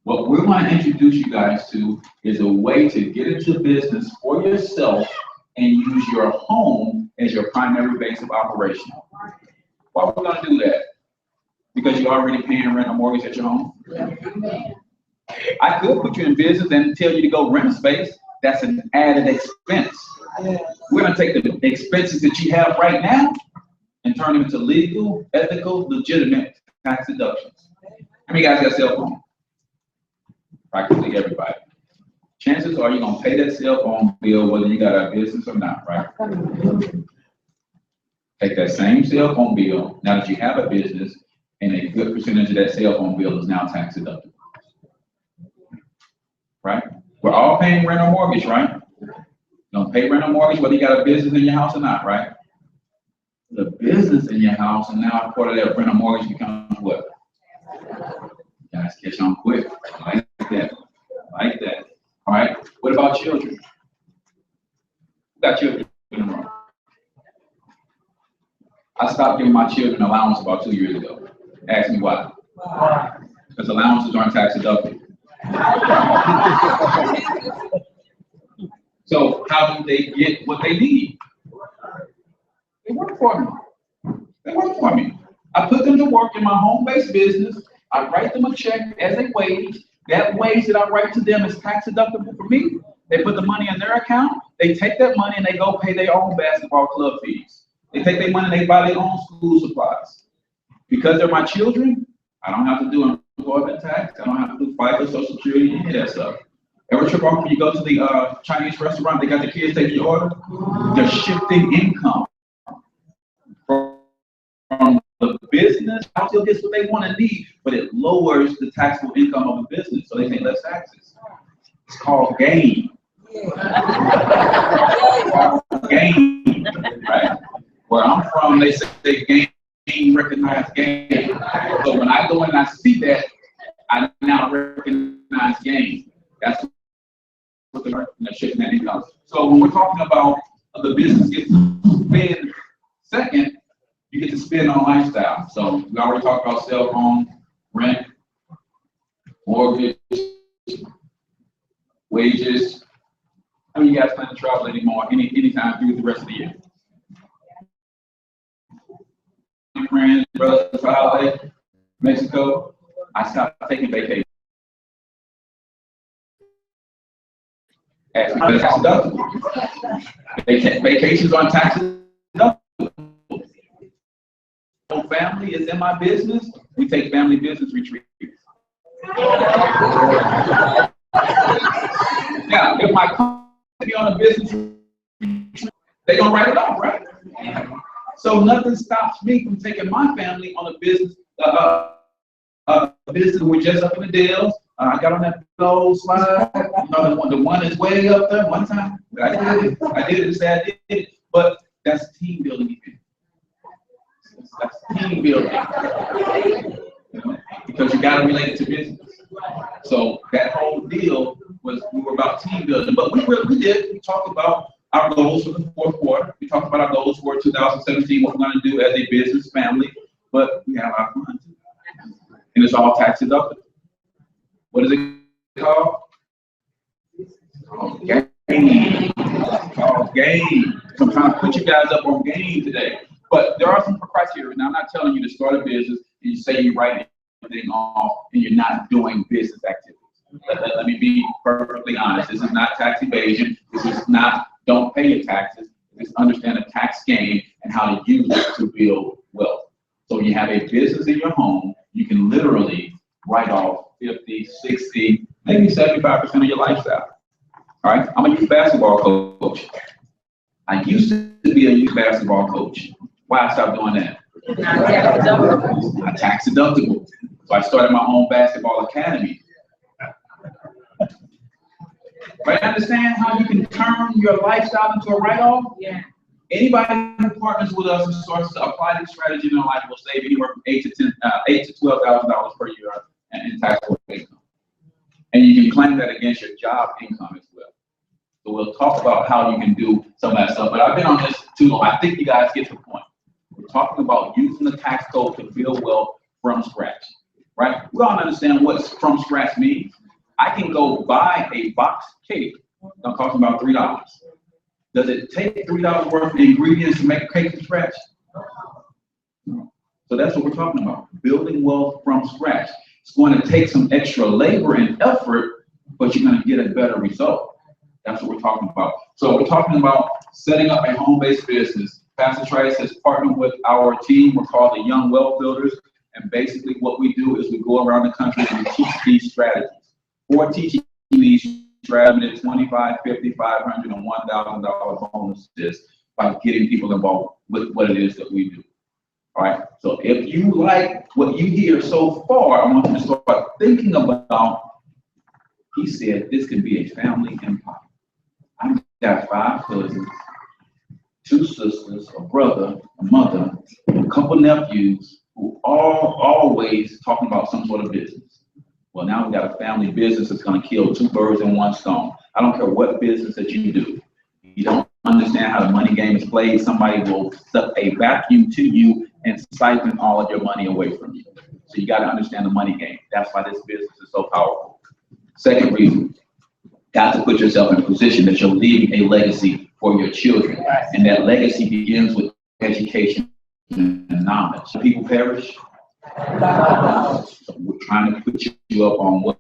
What we're going to introduce you guys to is a way to get into business for yourself and use your home as your primary base of operation. Why are we going to do that? because you're already paying rent or mortgage at your home. I could put you in business and tell you to go rent a space. That's an added expense. We're going to take the expenses that you have right now and turn them into legal, ethical, legitimate tax deductions. How many guys got cell phone? Practically everybody. Chances are you're going to pay that cell phone bill whether you got a business or not, right? Take that same cell phone bill, now that you have a business, and a good percentage of that cell phone bill is now tax deductible. Right? We're all paying rent or mortgage, right? You don't pay rent or mortgage whether you got a business in your house or not, right? The business in your house, and now part of that rent or mortgage becomes what? Guys, catch on quick. Like that. Like that. All right. What about children? Who got children in the room? I stopped giving my children allowance about 2 years ago. Ask me why. Because allowances aren't tax deductible. So how do they get what they need? They work for me. They work for me. I put them to work in my home-based business. I write them a check as a wage. That wage that I write to them is tax deductible for me. They put the money in their account. They take that money and they go pay their own basketball club fees. They take their money and they buy their own school supplies. Because they're my children, I don't have to do employment tax. I don't have to do FICA, Social Security, any of that stuff. Every trip off when you go to the Chinese restaurant, they got the kids taking your order. They're shifting income from the business. I still gets what they want to need, but it lowers the taxable income of the business, so they pay less taxes. It's called gain. Gain, right? Where I'm from, they say gain, recognize gain. So when I go in and I see that, I now recognize gain. That's what they're shifting that income. So when we're talking about the business gets to spend second, you get to spend on lifestyle. So we already talked about cell phone, rent, mortgage, wages. How many of you guys plan to travel anymore anytime through the rest of the year? Friends, brothers, holiday, Mexico. I stopped taking vacations. Actually, tax deductible. Vacations on tax deductible. Family is in my business. We take family business retreats. Now, if my company on a business retreat, they're gonna write it off, right? So nothing stops me from taking my family on a business. Business. We're just up in the Dells. I got on that old slide. The one is way up there. One time, I did it to say I did it. But that's team building event. That's team building. Because you got to relate it to business. So that whole deal was we were about team building. But we talked about our goals for the fourth quarter. We talked about our goals for 2017, what we're going to do as a business family. But we have our fun too. And it's all tax deductible. What is it called? Gain. It's called gain. So I'm trying to put you guys up on gain today. But there are some criteria. Now, I'm not telling you to start a business and you say you write everything off and you're not doing business activities. Let me be perfectly honest. This is not tax evasion. This is not don't pay your taxes. Just understand a tax gain and how to use it to build wealth. So when you have a business in your home, you can literally write off 50, 60, maybe 75% of your lifestyle. All right, I'm a youth basketball coach. I used to be a youth basketball coach. Why I stopped doing that? I tax deductible. So I started my own basketball academy. But understand how you can turn your lifestyle into a write-off? Yeah. Anybody who partners with us and starts to apply this strategy in their life will save anywhere from $8 to $12,000 per year in taxable income. And you can claim that against your job income as well. So we'll talk about how you can do some of that stuff. But I've been on this too long. I think you guys get the point. We're talking about using the tax code to build wealth from scratch, right? We all understand what from scratch means. I can go buy a box cake. I'm talking about $3. Does it take $3 worth of ingredients to make a cake from scratch? No. So that's what we're talking about, building wealth from scratch. It's going to take some extra labor and effort, but you're going to get a better result. That's what we're talking about. So we're talking about setting up a home-based business. Pastor Trice has partnered with our team. We're called the Young Wealth Builders. And basically what we do is we go around the country and we teach these strategies. We're teaching these strategies, $25, $50, $500, and $1,000 bonuses by getting people involved with what it is that we do. All right. So if you like what you hear so far, I want you to start thinking about, he said this could be a family empire. I've got 5 cousins, 2 sisters, a brother, a mother, a couple nephews who are always talking about some sort of business. Well, now we've got a family business that's going to kill 2 birds in 1 stone. I don't care what business that you do. You don't understand how the money game is played, somebody will suck a vacuum to you and siphon all of your money away from you. So you got to understand the money game. That's why this business is so powerful. Second reason, got to put yourself in a position that you're leaving a legacy for your children. And that legacy begins with education and knowledge. People perish. So we're trying to put you up on what?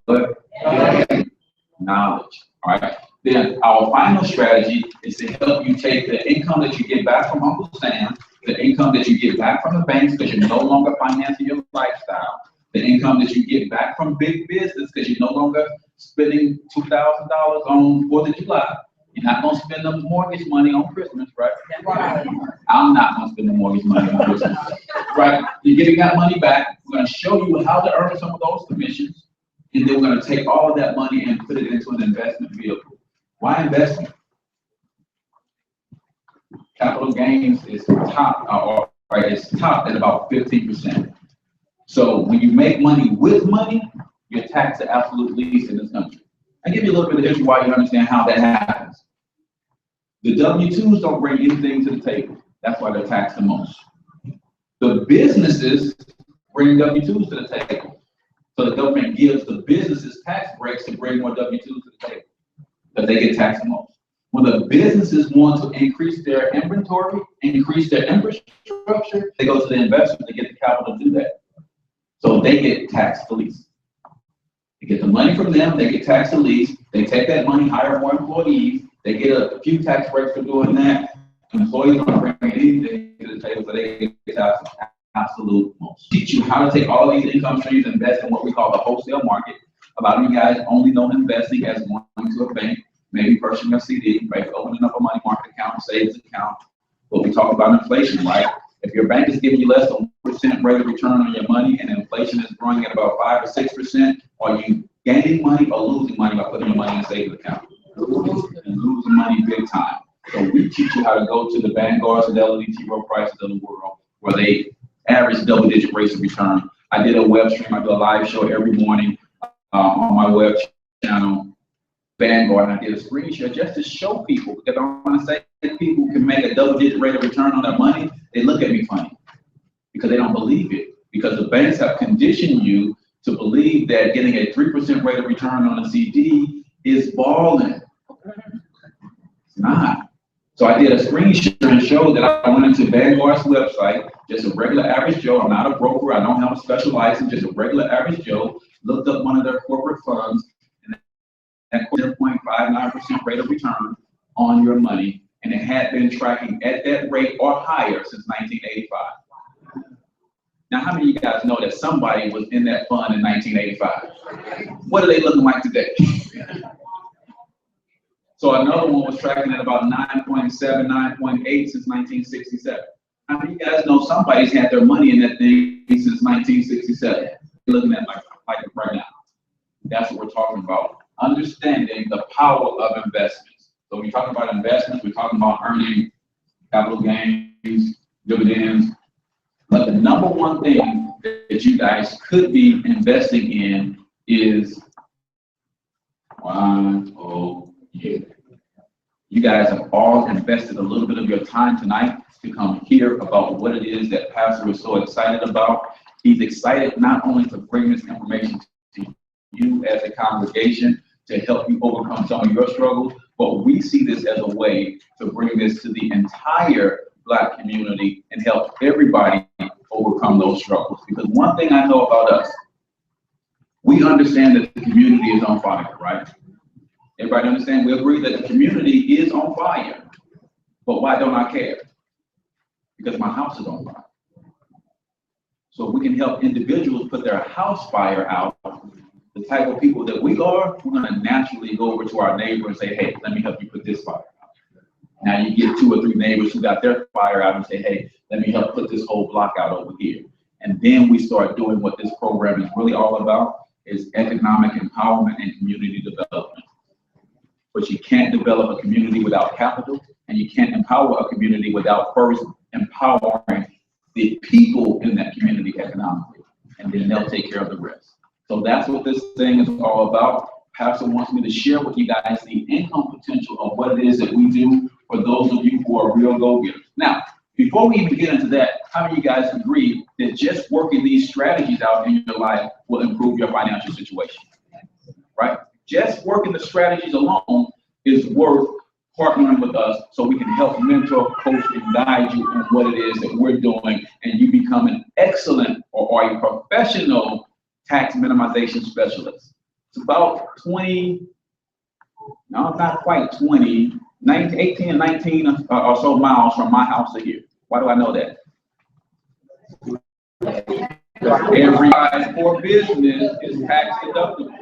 Knowledge. All right. Then our final strategy is to help you take the income that you get back from Uncle Sam, the income that you get back from the banks because you're no longer financing your lifestyle, the income that you get back from big business because you're no longer spending $2,000 on 4th of July. You're not going to spend the mortgage money on Christmas, right? I'm not going to spend the mortgage money on Christmas, right? You're getting that money back. We're going to show you how to earn some of those commissions, and then we're going to take all of that money and put it into an investment vehicle. Why investment? Capital gains is top, it's topped at about 15%. So when you make money with money, you're taxed the absolute least in this country. I'll give you a little bit of history why you understand how that happens. The W-2s don't bring anything to the table. That's why they're taxed the most. The businesses bring W-2s to the table. So the government gives the businesses tax breaks to bring more W-2s to the table, but they get taxed the most. When the businesses want to increase their inventory, increase their infrastructure, they go to the investors to get the capital to do that. So they get taxed the least. They get the money from them, they get taxed the least, they take that money, hire more employees, they get a few tax breaks for doing that. Employees don't bring anything to the table, so they get taxed absolute most. Teach you how to take all of these income streams and invest in what we call the wholesale market. A lot of you guys only know investing as going to a bank, maybe purchasing a CD, maybe opening up a money market account, savings account. But we talk about inflation, right? If your bank is giving you less than 1% rate of return on your money and inflation is growing at about 5 or 6%, are you gaining money or losing money by putting your money in a savings account? And losing money big time. So we teach you how to go to the Vanguards and T. Rowe Prices of the world where they average double-digit rates of return. I did a web stream, I do a live show every morning on my web channel, Vanguard, and I did a screen share just to show people, because I want to say that people can make a double-digit rate of return on their money, they look at me funny because they don't believe it. Because the banks have conditioned you to believe that getting a 3% rate of return on a CD is balling. It's not. So I did a screen share and showed that I went into Vanguard's website, just a regular average Joe. I'm not a broker. I don't have a special license, just a regular average Joe. Looked up one of their corporate funds, and that 0.59% rate of return on your money, and it had been tracking at that rate or higher since 1985. Now, how many of you guys know that somebody was in that fund in 1985? What are they looking like today? So another one was tracking at about 9.7, 9.8 since 1967. How many of you guys know somebody's had their money in that thing since 1967? You're looking at like right now. That's what we're talking about. Understanding the power of investments. So when we talk about investments, we're talking about earning capital gains, dividends. But the number one thing that you guys could be investing in is you guys have all invested a little bit of your time tonight to come hear about what it is that Pastor is so excited about. He's excited not only to bring this information to you as a congregation to help you overcome some of your struggles, but we see this as a way to bring this to the entire Black community and help everybody overcome those struggles. Because one thing I know about us, we understand that the community is on fire, right? Everybody understand? We agree that the community is on fire. But why don't I care? Because my house is on fire. So we can help individuals put their house fire out. The type of people that we are, we're going to naturally go over to our neighbor and say, hey, let me help you put this fire out. Now you get 2 or 3 neighbors who got their fire out and say, hey, let me help put this whole block out over here. And then we start doing what this program is really all about, is economic empowerment and community development. But you can't develop a community without capital, and you can't empower a community without first empowering the people in that community economically, and then they'll take care of the rest. So that's what this thing is all about. Pastor wants me to share with you guys the income potential of what it is that we do for those of you who are real go-getters. Now, before we even get into that, how many of you guys agree that just working these strategies out in your life will improve your financial situation, right? Just working the strategies alone is worth partnering with us so we can help mentor, coach, and guide you on what it is that we're doing, and you become an excellent or a professional tax minimization specialist. It's about 20, no, not quite 20, 19, 18 and 19 or so miles from my house to here. Why do I know that? Every mile for business is tax deductible.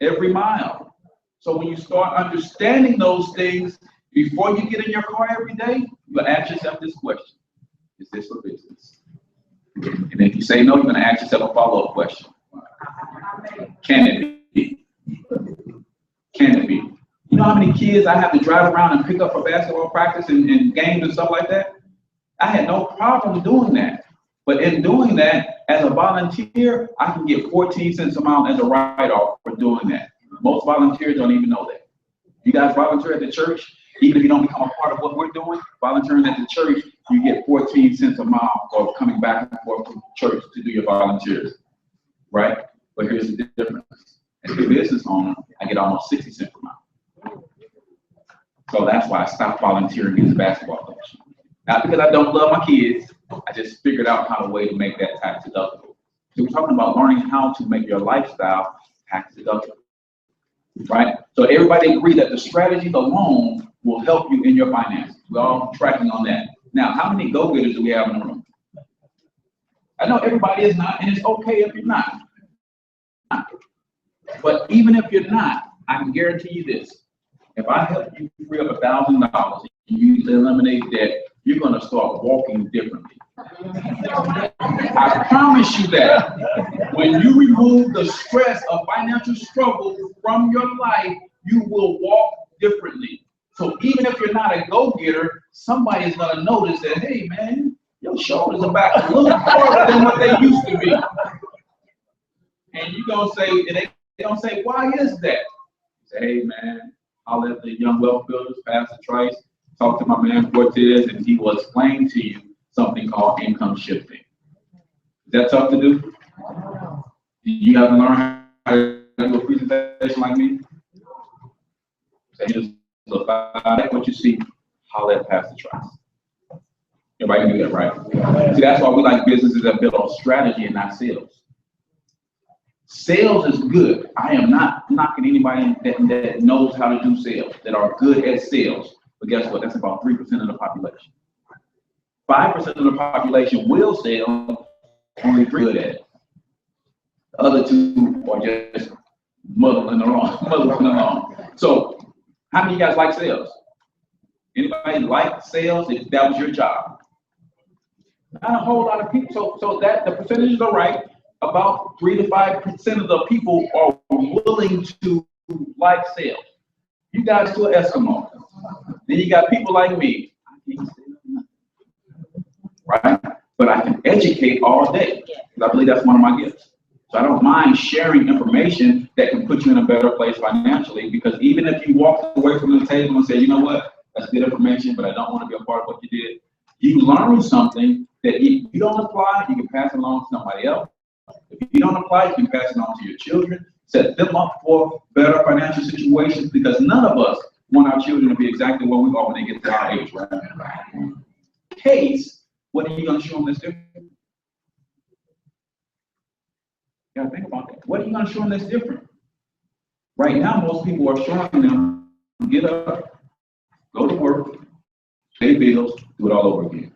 Every mile. So when you start understanding those things, before you get in your car every day, you ask yourself this question: is this for business? And if you say no, you're going to ask yourself a follow-up question: can it be? Can it be? You know how many kids I have to drive around and pick up for basketball practice and games and stuff like that? I had no problem doing that. But in doing that, as a volunteer, I can get 14 cents a mile as a write-off for doing that. Most volunteers don't even know that. You guys volunteer at the church, even if you don't become a part of what we're doing, volunteering at the church, you get 14 cents a mile for coming back and forth from church to do your volunteers, right? But here's the difference. As a business owner, I get almost 60 cents per mile. So that's why I stopped volunteering as a basketball coach. Not because I don't love my kids, I just figured out how to way to make that tax deductible. So we're talking about learning how to make your lifestyle tax deductible, right? So everybody agree that the strategies alone will help you in your finances. We're all tracking on that. Now, how many go-getters do we have in the room? I know everybody is not, and it's okay if you're not. But even if you're not, I can guarantee you this: if I help you free up $1,000 and you eliminate debt, you're going to start walking differently. I promise you that when you remove the stress of financial struggle from your life, you will walk differently. So even if you're not a go-getter, somebody is going to notice that, hey, man, your shoulders are back a little farther than what they used to be. And you're going to say, and they don't say, why is that? You say, hey, man, I'll let the young wealth builders, Pastor Trice, talk to my man Cortez, and he will explain to you something called income shifting. Is that tough to do? You have to learn how to do a presentation like me? Say, here's what you see, holler at Pastor Trice. Everybody can do that, right? See, that's why we like businesses that build on strategy and not sales. Sales is good. I am not knocking anybody that knows how to do sales, that are good at sales. But guess what? That's about 3% of the population. 5% of the population will sell, only 3% good at it. The other 2 are just muddling along. So, how many of you guys like sales? Anybody like sales if that was your job? Not a whole lot of people. So that the percentages are right. About 3 to 5% of the people are willing to like sales. You guys still Eskimo. Then you got people like me. I can't say nothing, right? But I can educate all day. I believe that's one of my gifts. So I don't mind sharing information that can put you in a better place financially, because even if you walk away from the table and say, you know what, that's good information, but I don't want to be a part of what you did, you learn something that if you don't apply, you can pass it along to somebody else. If you don't apply, you can pass it on to your children, set them up for better financial situations, because none of us want our children to be exactly where we are when they get to our age, right? Case, What are you going to show them that's different? You got to think about that. What are you going to show them that's different? Right now, most people are showing them, get up, go to work, pay bills, do it all over again.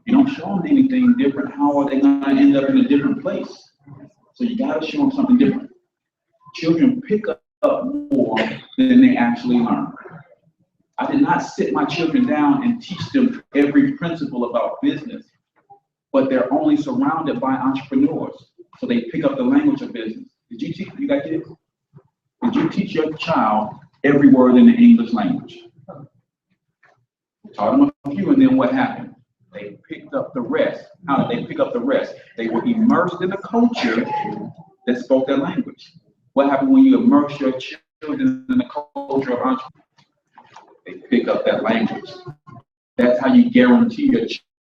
You don't show them anything different, how are they going to end up in a different place? So you got to show them something different. Children pick up more than they actually learn. I did not sit my children down and teach them every principle about business, but they're only surrounded by entrepreneurs. So they pick up the language of business. Did you teach, you got kids? Did you teach your child every word in the English language? Taught them a few, and then what happened? They picked up the rest. How did they pick up the rest? They were immersed in a culture that spoke their language. What happened when you immerse your children in the culture of entrepreneurs? They pick up that language. That's how you guarantee your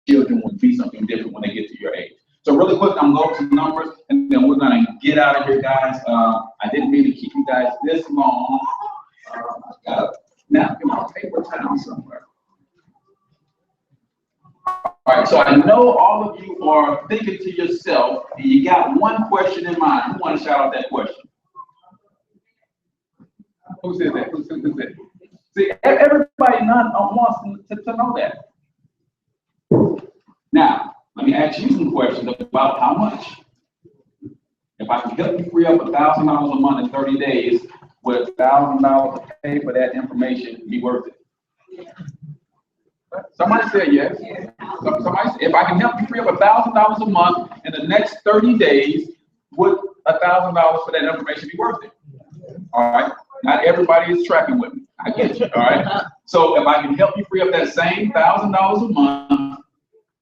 children will be something different when they get to your age. So really quick, I'm going to go to numbers, and then we're going to get out of here, guys. I didn't mean to keep you guys this long. I got a napkin or paper towel somewhere. All right, so I know all of you are thinking to yourself, and you got one question in mind. Who want to shout out that question? Who said that? Who said that? See, everybody wants to know that. Now, let me ask you some questions about how much. If I can help you free up $1,000 a month in 30 days, would $1,000 to pay for that information be worth it? Somebody said yes. Somebody said, if I can help you free up $1,000 a month in the next 30 days, would $1,000 for that information be worth it? All right. Not everybody is tracking with me. I get you. All right. So if I can help you free up that same $1,000 a month,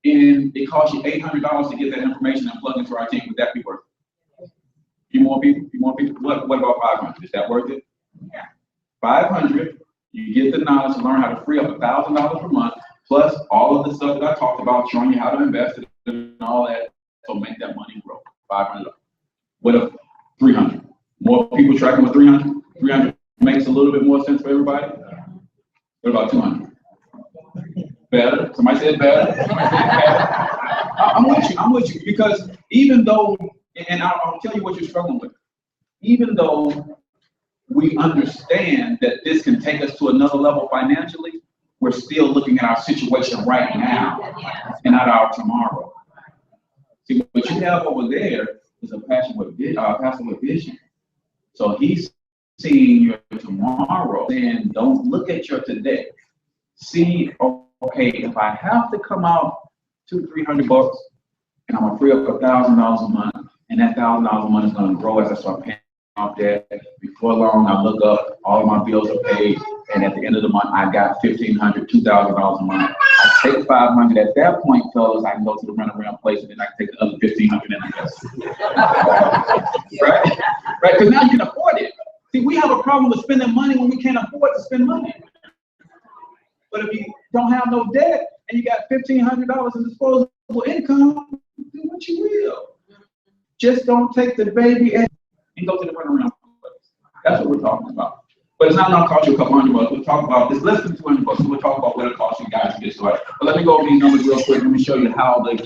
and it costs you $800 to get that information and plug into our team, would that be worth it? You more people? You more people? What about 500? Is that worth it? Yeah. 500. You get the knowledge to learn how to free up $1,000 per month, plus all of the stuff that I talked about, showing you how to invest it and all that, so make that money grow. $500. What if 300? More people tracking with 300? 300 makes a little bit more sense for everybody. What about 200? Better? Somebody said better? Somebody said better? I'm with you, because even though, and I'll tell you what you're struggling with, even though we understand that this can take us to another level financially, we're still looking at our situation right now and not our tomorrow. See, what you have over there is a passion with vision. So he's seeing your tomorrow, and don't look at your today. See, okay, if I have to come out $200-300 and I'm gonna free up $1,000 a month, and that $1,000 a month is gonna grow as I start paying off debt. Before long, I look up, all of my bills are paid, and at the end of the month, I got $1,500, $2,000 a month. I take $500. At that point, fellas, I can go to the runaround place, and then I can take the other $1,500 and invest. Right? Right? Because now you can afford it. See, we have a problem with spending money when we can't afford to spend money. But if you don't have no debt and you got $1,500 in disposable income, do what you will. Just don't take the baby and go to the runaround place. That's what we're talking about. But it's not going to cost you a couple $100. We'll talk about it's less than $200. So we'll talk about what it costs you guys to get started. But let me go over these numbers real quick. Let me show you how they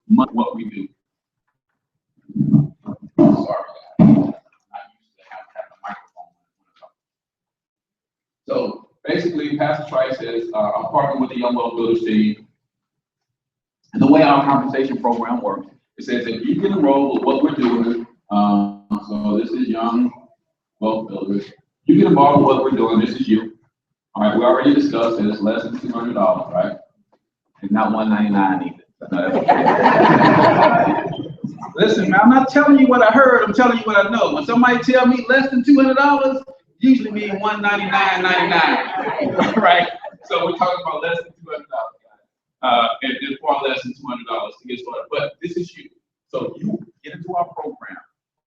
what we do. Sorry. So basically, Pastor Trice says, I'm partnering with the Young Wealth Builders team. And the way our compensation program works, it says if you get enrolled with what we're doing, so this is Young Wealth Builders, you get involved with what we're doing, this is you. All right, we already discussed that it's less than $200, right? It's not $199 either. Listen, man, I'm not telling you what I heard, I'm telling you what I know. When somebody tell me less than $200, usually mean $199.99, right? So we're talking about less than $200, and far less than $200 to get started. But this is you. So you get into our program.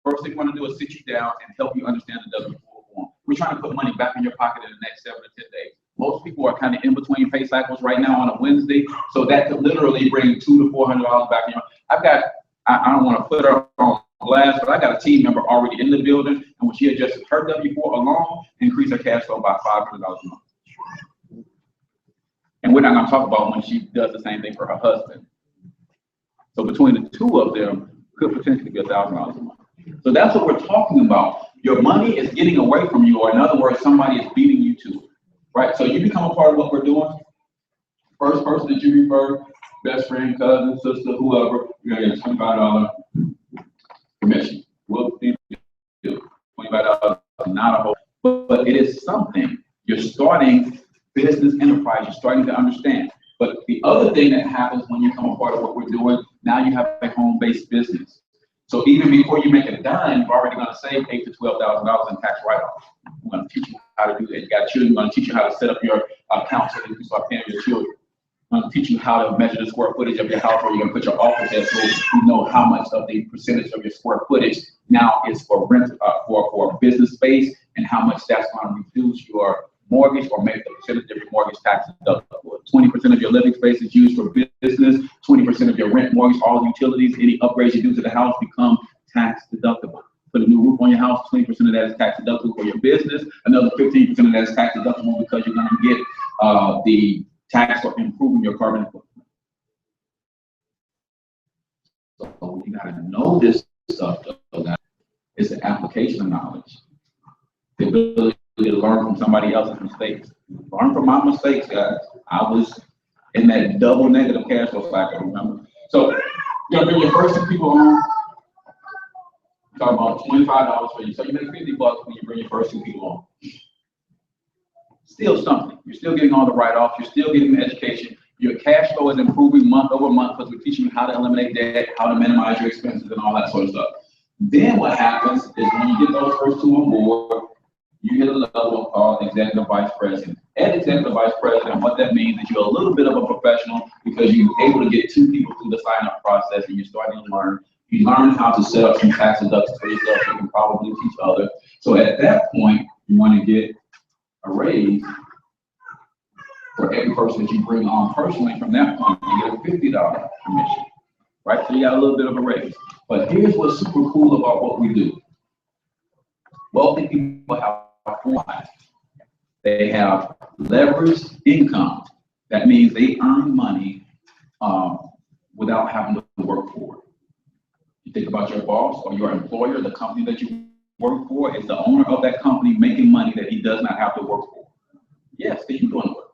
First thing we want to do is sit you down and help you understand the W-4 form. We're trying to put money back in your pocket in the next 7 to 10 days. Most people are kind of in between pay cycles right now on a Wednesday, so that could literally bring $200 to $400 back in your. I don't want to put her on blast, but I got a team member already in the building, and when she adjusted her W-4 alone, increased her cash flow by $500 a month. And we're not going to talk about when she does the same thing for her husband. So between the two of them could potentially be $1,000 a month. So that's what we're talking about. Your money is getting away from you, or in other words, somebody is beating you to it, right? So you become a part of what we're doing. First person that you refer, best friend, cousin, sister, whoever, you're going to get a $25 commission. We'll do $25, not a whole, but it is something. You're starting business enterprise. You're starting to understand. But the other thing that happens when you become a part of what we're doing, now you have a home-based business. So even before you make a dime, you're already going to save $8,000 to $12,000 in tax write-off. We're going to teach you how to do that. You got children. We're going to teach you how to set up your account so that you can start paying your children. I'm going to teach you how to measure the square footage of your house, where you're going to put your office at, so you know how much of the percentage of your square footage now is for rent, for business space, and how much that's going to reduce your mortgage or make the percentage of your mortgage tax deductible. 20% of your living space is used for business, 20% of your rent, mortgage, all utilities, any upgrades you do to the house become tax deductible. Put a new roof on your house, 20% of that is tax deductible for your business, another 15% of that is tax deductible because you're going to get the tax for improving your carbon footprint. So you got to know this stuff, though. It's the application of knowledge. The ability to learn from somebody else's mistakes. Learn from my mistakes, guys. I was in that double negative cash flow cycle, remember? So you're gonna bring your first 2 people on. Talk about $25 for you. So you make $50 when you bring your first 2 people on. Still something. You're still getting all the write-offs. You're still getting the education. Your cash flow is improving month over month because we're teaching you how to eliminate debt, how to minimize your expenses, and all that sort of stuff. Then what happens is when you get those first 2 on board, you hit a level called executive vice president. At executive vice president, what that means is you're a little bit of a professional because you're able to get 2 people through the sign-up process, and you're starting to learn. You learn how to set up some tax deductions for yourself. You can probably teach others. So at that point, you want to get a raise for every person that you bring on personally. From that point, you get a $50 commission, right? So you got a little bit of a raise. But here's what's super cool about what we do. Wealthy people have 4 lines. They have leveraged income. That means they earn money without having to work for it. You think about your boss or your employer, the company that you work for is the owner of that company making money that he does not have to work for. Yes, because you're doing work.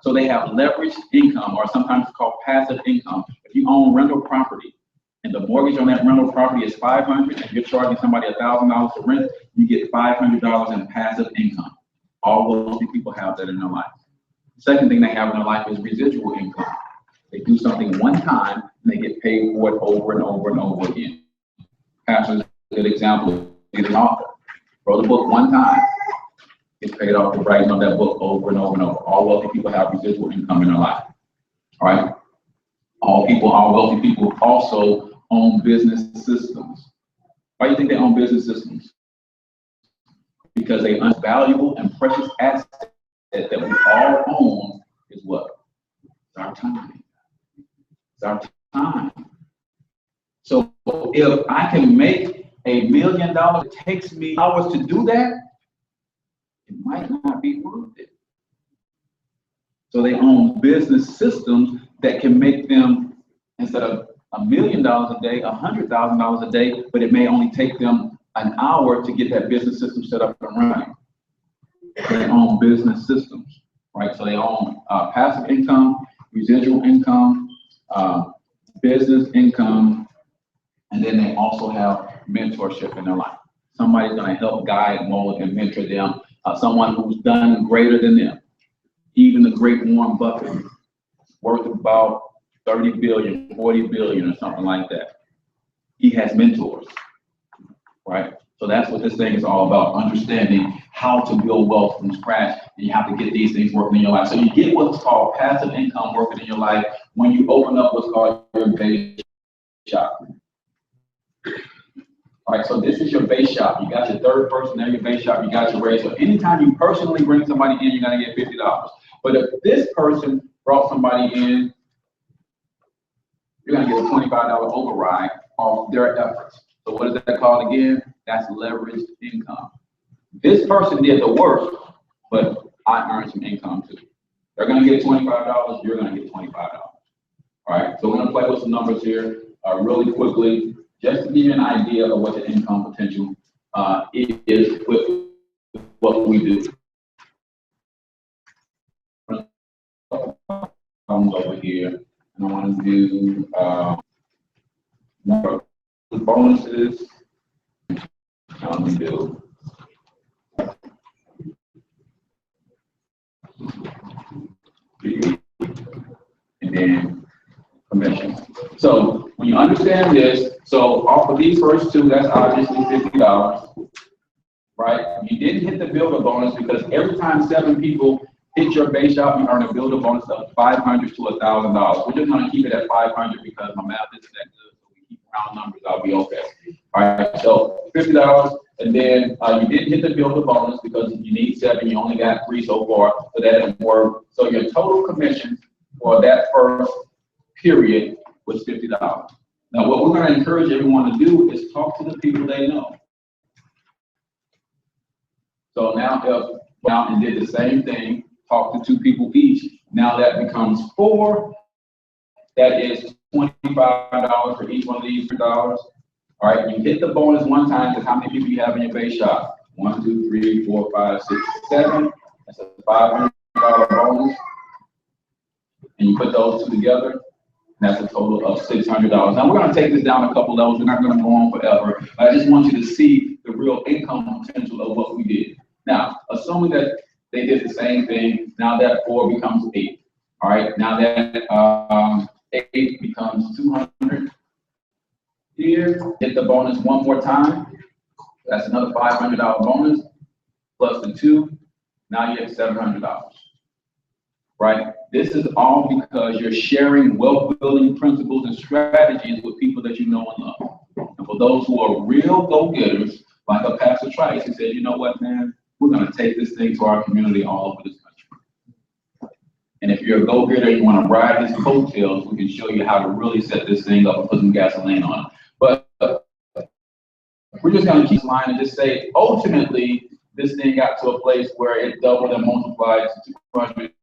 So they have leveraged income, or sometimes it's called passive income. If you own rental property and the mortgage on that rental property is $500 and you're charging somebody $1,000 for rent, you get $500 in passive income. All those people have that in their life. The second thing they have in their life is residual income. They do something one time and they get paid for it over and over and over again. Pastor's a good example. He's an author. Wrote a book one time. Gets paid off for writing on that book over and over and over. All wealthy people have residual income in their life. All right? All wealthy people also own business systems. Why do you think they own business systems? Because they valuable and precious asset that we all own is what? It's our time. It's our time. So if I can make $1 million, it takes me hours to do that, it might not be worth it. So they own business systems that can make them, instead of $1 million a day, $100,000 a day, but it may only take them an hour to get that business system set up and running. They own business systems, right? So they own passive income, residual income, business income, and then they also have mentorship in their life. Somebody's going to help guide, mold, and mentor them. Someone who's done greater than them. Even the great Warren Buffett, worth about 30 billion, 40 billion, or something like that. He has mentors, right? So that's what this thing is all about, understanding how to build wealth from scratch, and you have to get these things working in your life. So you get what's called passive income working in your life when you open up what's called your base shop. All right, so this is your base shop. You got your third person there, your base shop, you got your raise. So anytime you personally bring somebody in, you're gonna get $50. But if this person brought somebody in, you're gonna get a $25 override off their efforts. So what is that called again? That's leveraged income. This person did the work, but I earned some income too. They're going to get $25. You're going to get $25. All right. So we're going to play with some numbers here really quickly, just to give you an idea of what the income potential is with what we do. Over here, and I want to do more bonuses. I'm going to do and then commission. So when you understand this, so off of these first two, that's obviously $50, right? You didn't hit the builder bonus because every time 7 people hit your base shop, you earn a builder bonus of $500 to $1,000. We're just going to keep it at 500 because my math isn't that good. So we keep round numbers, I'll be okay. All right, so $50, and then you didn't hit the builder bonus because you need 7, you only got 3 so far, so that didn't work. So your total commission for that first period was $50. Now, what we're going to encourage everyone to do is talk to the people they know. So now, if now and did the same thing, talk to 2 people each. Now that becomes 4. That is $25 for each one of these $3. All right, you hit the bonus one time because how many people you have in your base shop? 1, 2, 3, 4, 5, 6, 7. That's a $500 bonus. And you put those 2 together. That's a total of $600. Now we're going to take this down a couple levels. We're not going to go on forever. I just want you to see the real income potential of what we did. Now, assuming that they did the same thing, now that 4 becomes 8. All right, now that 8 becomes 200. Here, hit the bonus one more time. That's another $500 bonus plus the 2. Now you have $700. Right? This is all because you're sharing wealth building principles and strategies with people that you know and love. And for those who are real go-getters, like a Pastor Trice, he said, you know what, man, we're going to take this thing to our community all over this country. And if you're a go-getter and you want to ride his coattails, we can show you how to really set this thing up and put some gasoline on it. But we're just going to keep in mind and just say, ultimately, this thing got to a place where it doubled and multiplied to 256.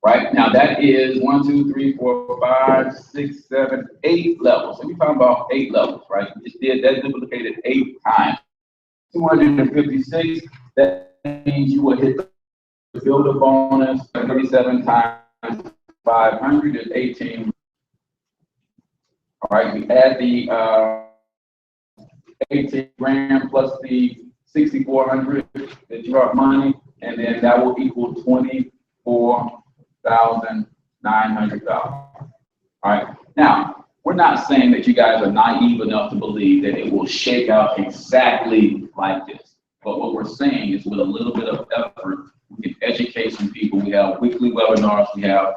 Right now, that is 1, 2, 3, 4, 5, 6, 7, 8 levels. So we're talking about 8 levels, right? We just did that duplicated 8 times. 256. That means you will hit the builder bonus 37 times 500 is 18. All right, we add the 18 grand plus the 6,400 that you brought money, and then that will equal $24,900. All right, now we're not saying that you guys are naive enough to believe that it will shake out exactly like this. But what we're saying is with a little bit of effort, we can educate some people. We have weekly webinars, we have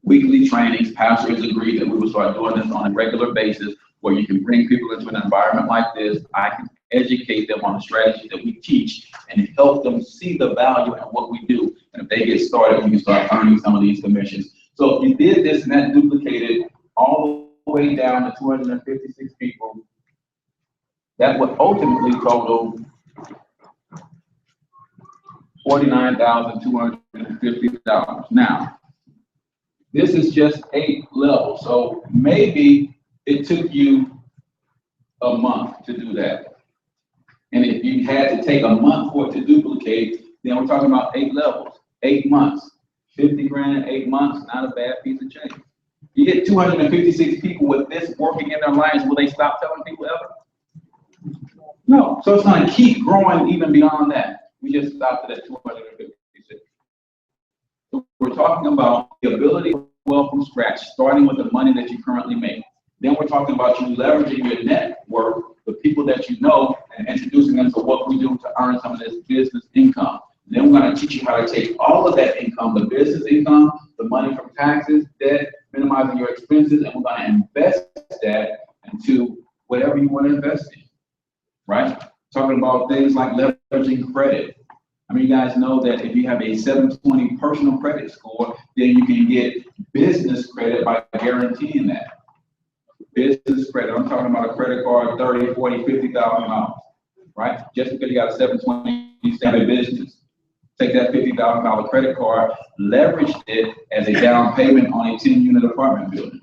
weekly trainings. Pastor has agreed that we will start doing this on a regular basis where you can bring people into an environment like this. I can educate them on the strategy that we teach and help them see the value in what we do. And if they get started, we can start earning some of these commissions. So if you did this and that duplicated all the way down to 256 people, that would ultimately total $49,250. Now, this is just 8 levels. So maybe it took you a month to do that. And if you had to take a month for it to duplicate, then we're talking about 8 levels, 8 months, 50 grand in 8 months, not a bad piece of change. You get 256 people with this working in their lives, will they stop telling people ever? No, so it's going to keep growing even beyond that. We just stopped it at 256. So we're talking about the ability to wealth from scratch, starting with the money that you currently make. Then we're talking about you leveraging your network, the people that you know, and introducing them to what we do to earn some of this business income. And then we're going to teach you how to take all of that income, the business income, the money from taxes, debt, minimizing your expenses, and we're going to invest that into whatever you want to invest in, right? Talking about things like leveraging credit. I mean, you guys know that if you have a 720 personal credit score, then you can get business credit by guaranteeing that. Business credit, I'm talking about a credit card, $30,000, $40,000, $50,000, right? Just because you got a 720, you start a business. take that $50,000 credit card, leverage it as a down payment on a 10-unit apartment building.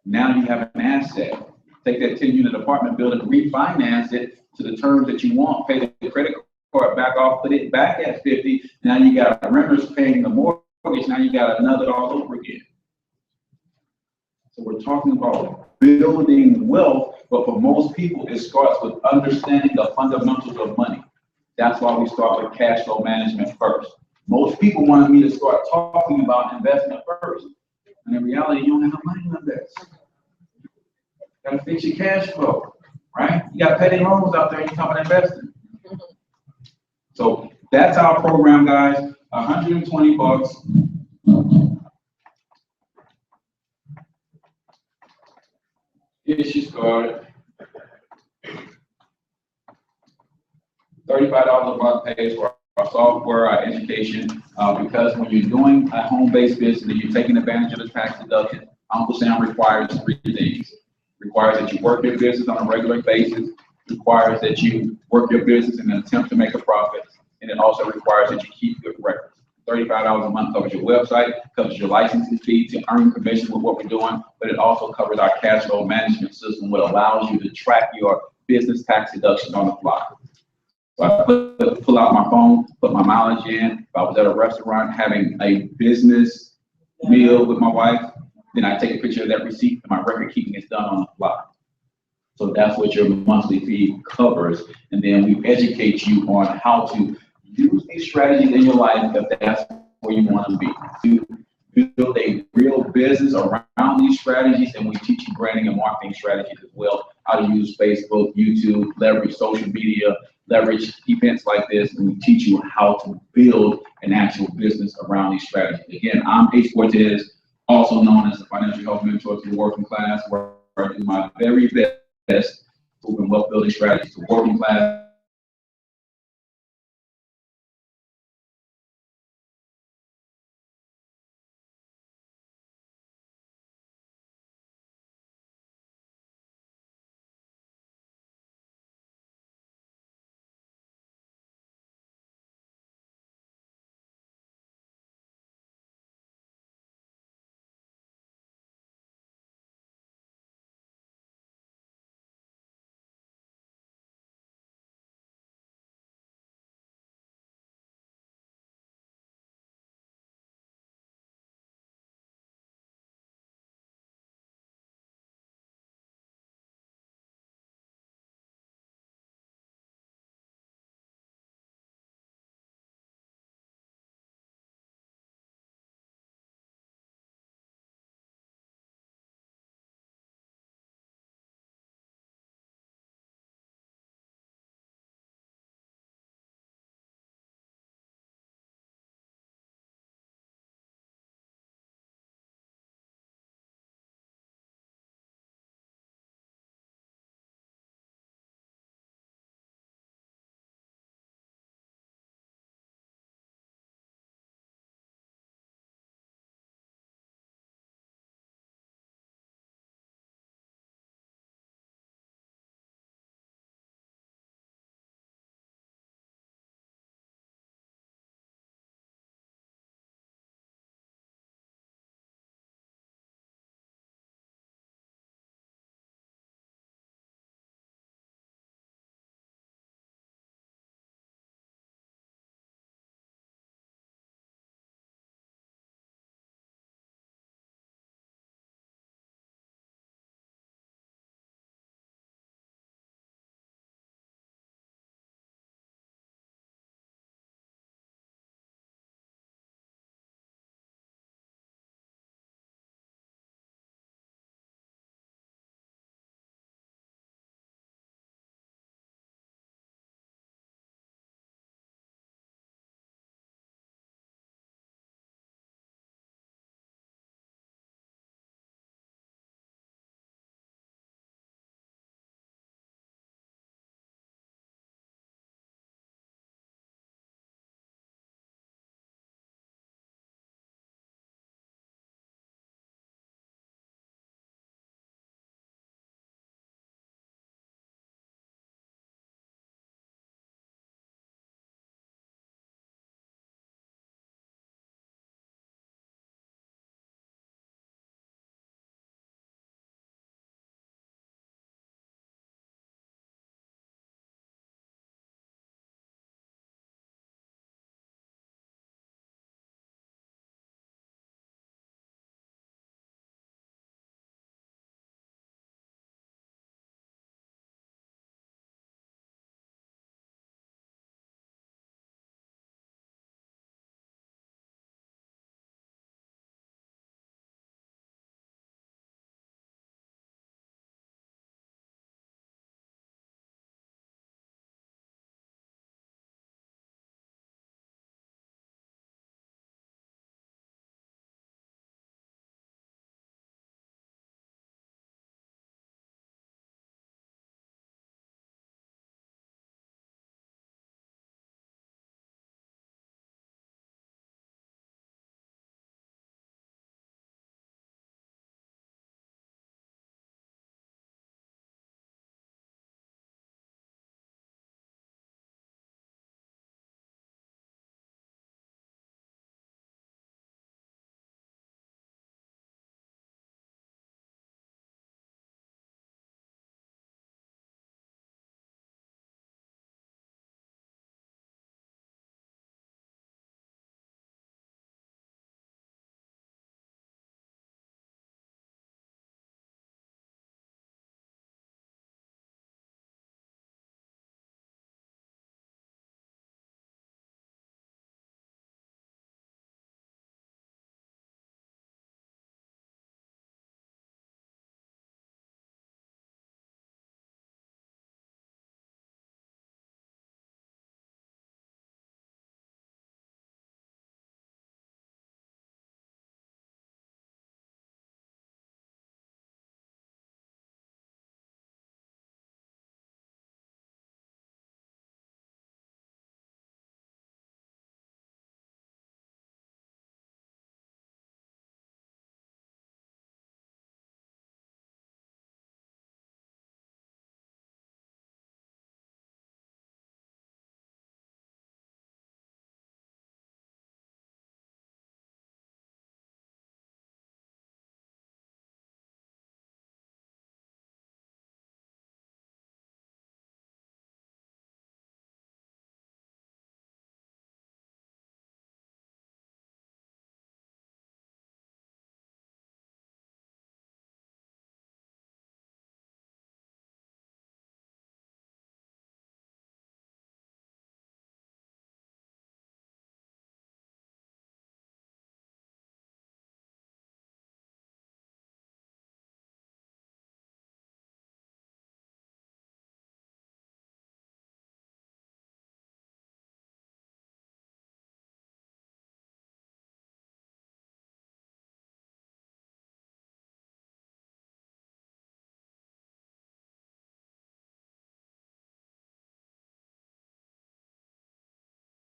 Now you have an asset. Take that 10-unit apartment building, refinance it to the terms that you want, pay the credit card back off, put it back at 50. Now you got renters paying the mortgage. Now you got another all over again. So we're talking about building wealth, but for most people, it starts with understanding the fundamentals of money. That's why we start with cash flow management first. Most people wanted me to start talking about investment first. And in reality, you don't have no money to invest. You gotta fix your cash flow, right? You gotta pay the loans out there and you come and investing. So that's our program, guys. $120. Get you started. $35 a month pays for our software, our education, because when you're doing a home-based business and you're taking advantage of the tax deduction, Uncle Sam requires 3 things. Requires that you work your business on a regular basis, requires that you work your business in an attempt to make a profit, and it also requires that you keep good records. $35 a month covers your website, covers your licensing fee to earn commission with what we're doing, but it also covers our cash flow management system, which allows you to track your business tax deductions on the fly. So I pull out my phone, put my mileage in. If I was at a restaurant having a business meal with my wife, then I take a picture of that receipt and my record keeping is done on the fly. So that's what your monthly fee covers. And then we educate you on how to use these strategies in your life if that's where you want to be. To build a real business around these strategies, and we teach you branding and marketing strategies as well, how to use Facebook, YouTube, leverage social media, leverage events like this, and we teach you how to build an actual business around these strategies. Again, I'm H. Cortez, also known as the financial health mentor to the working class, where I do my very best moving wealth building strategies to working class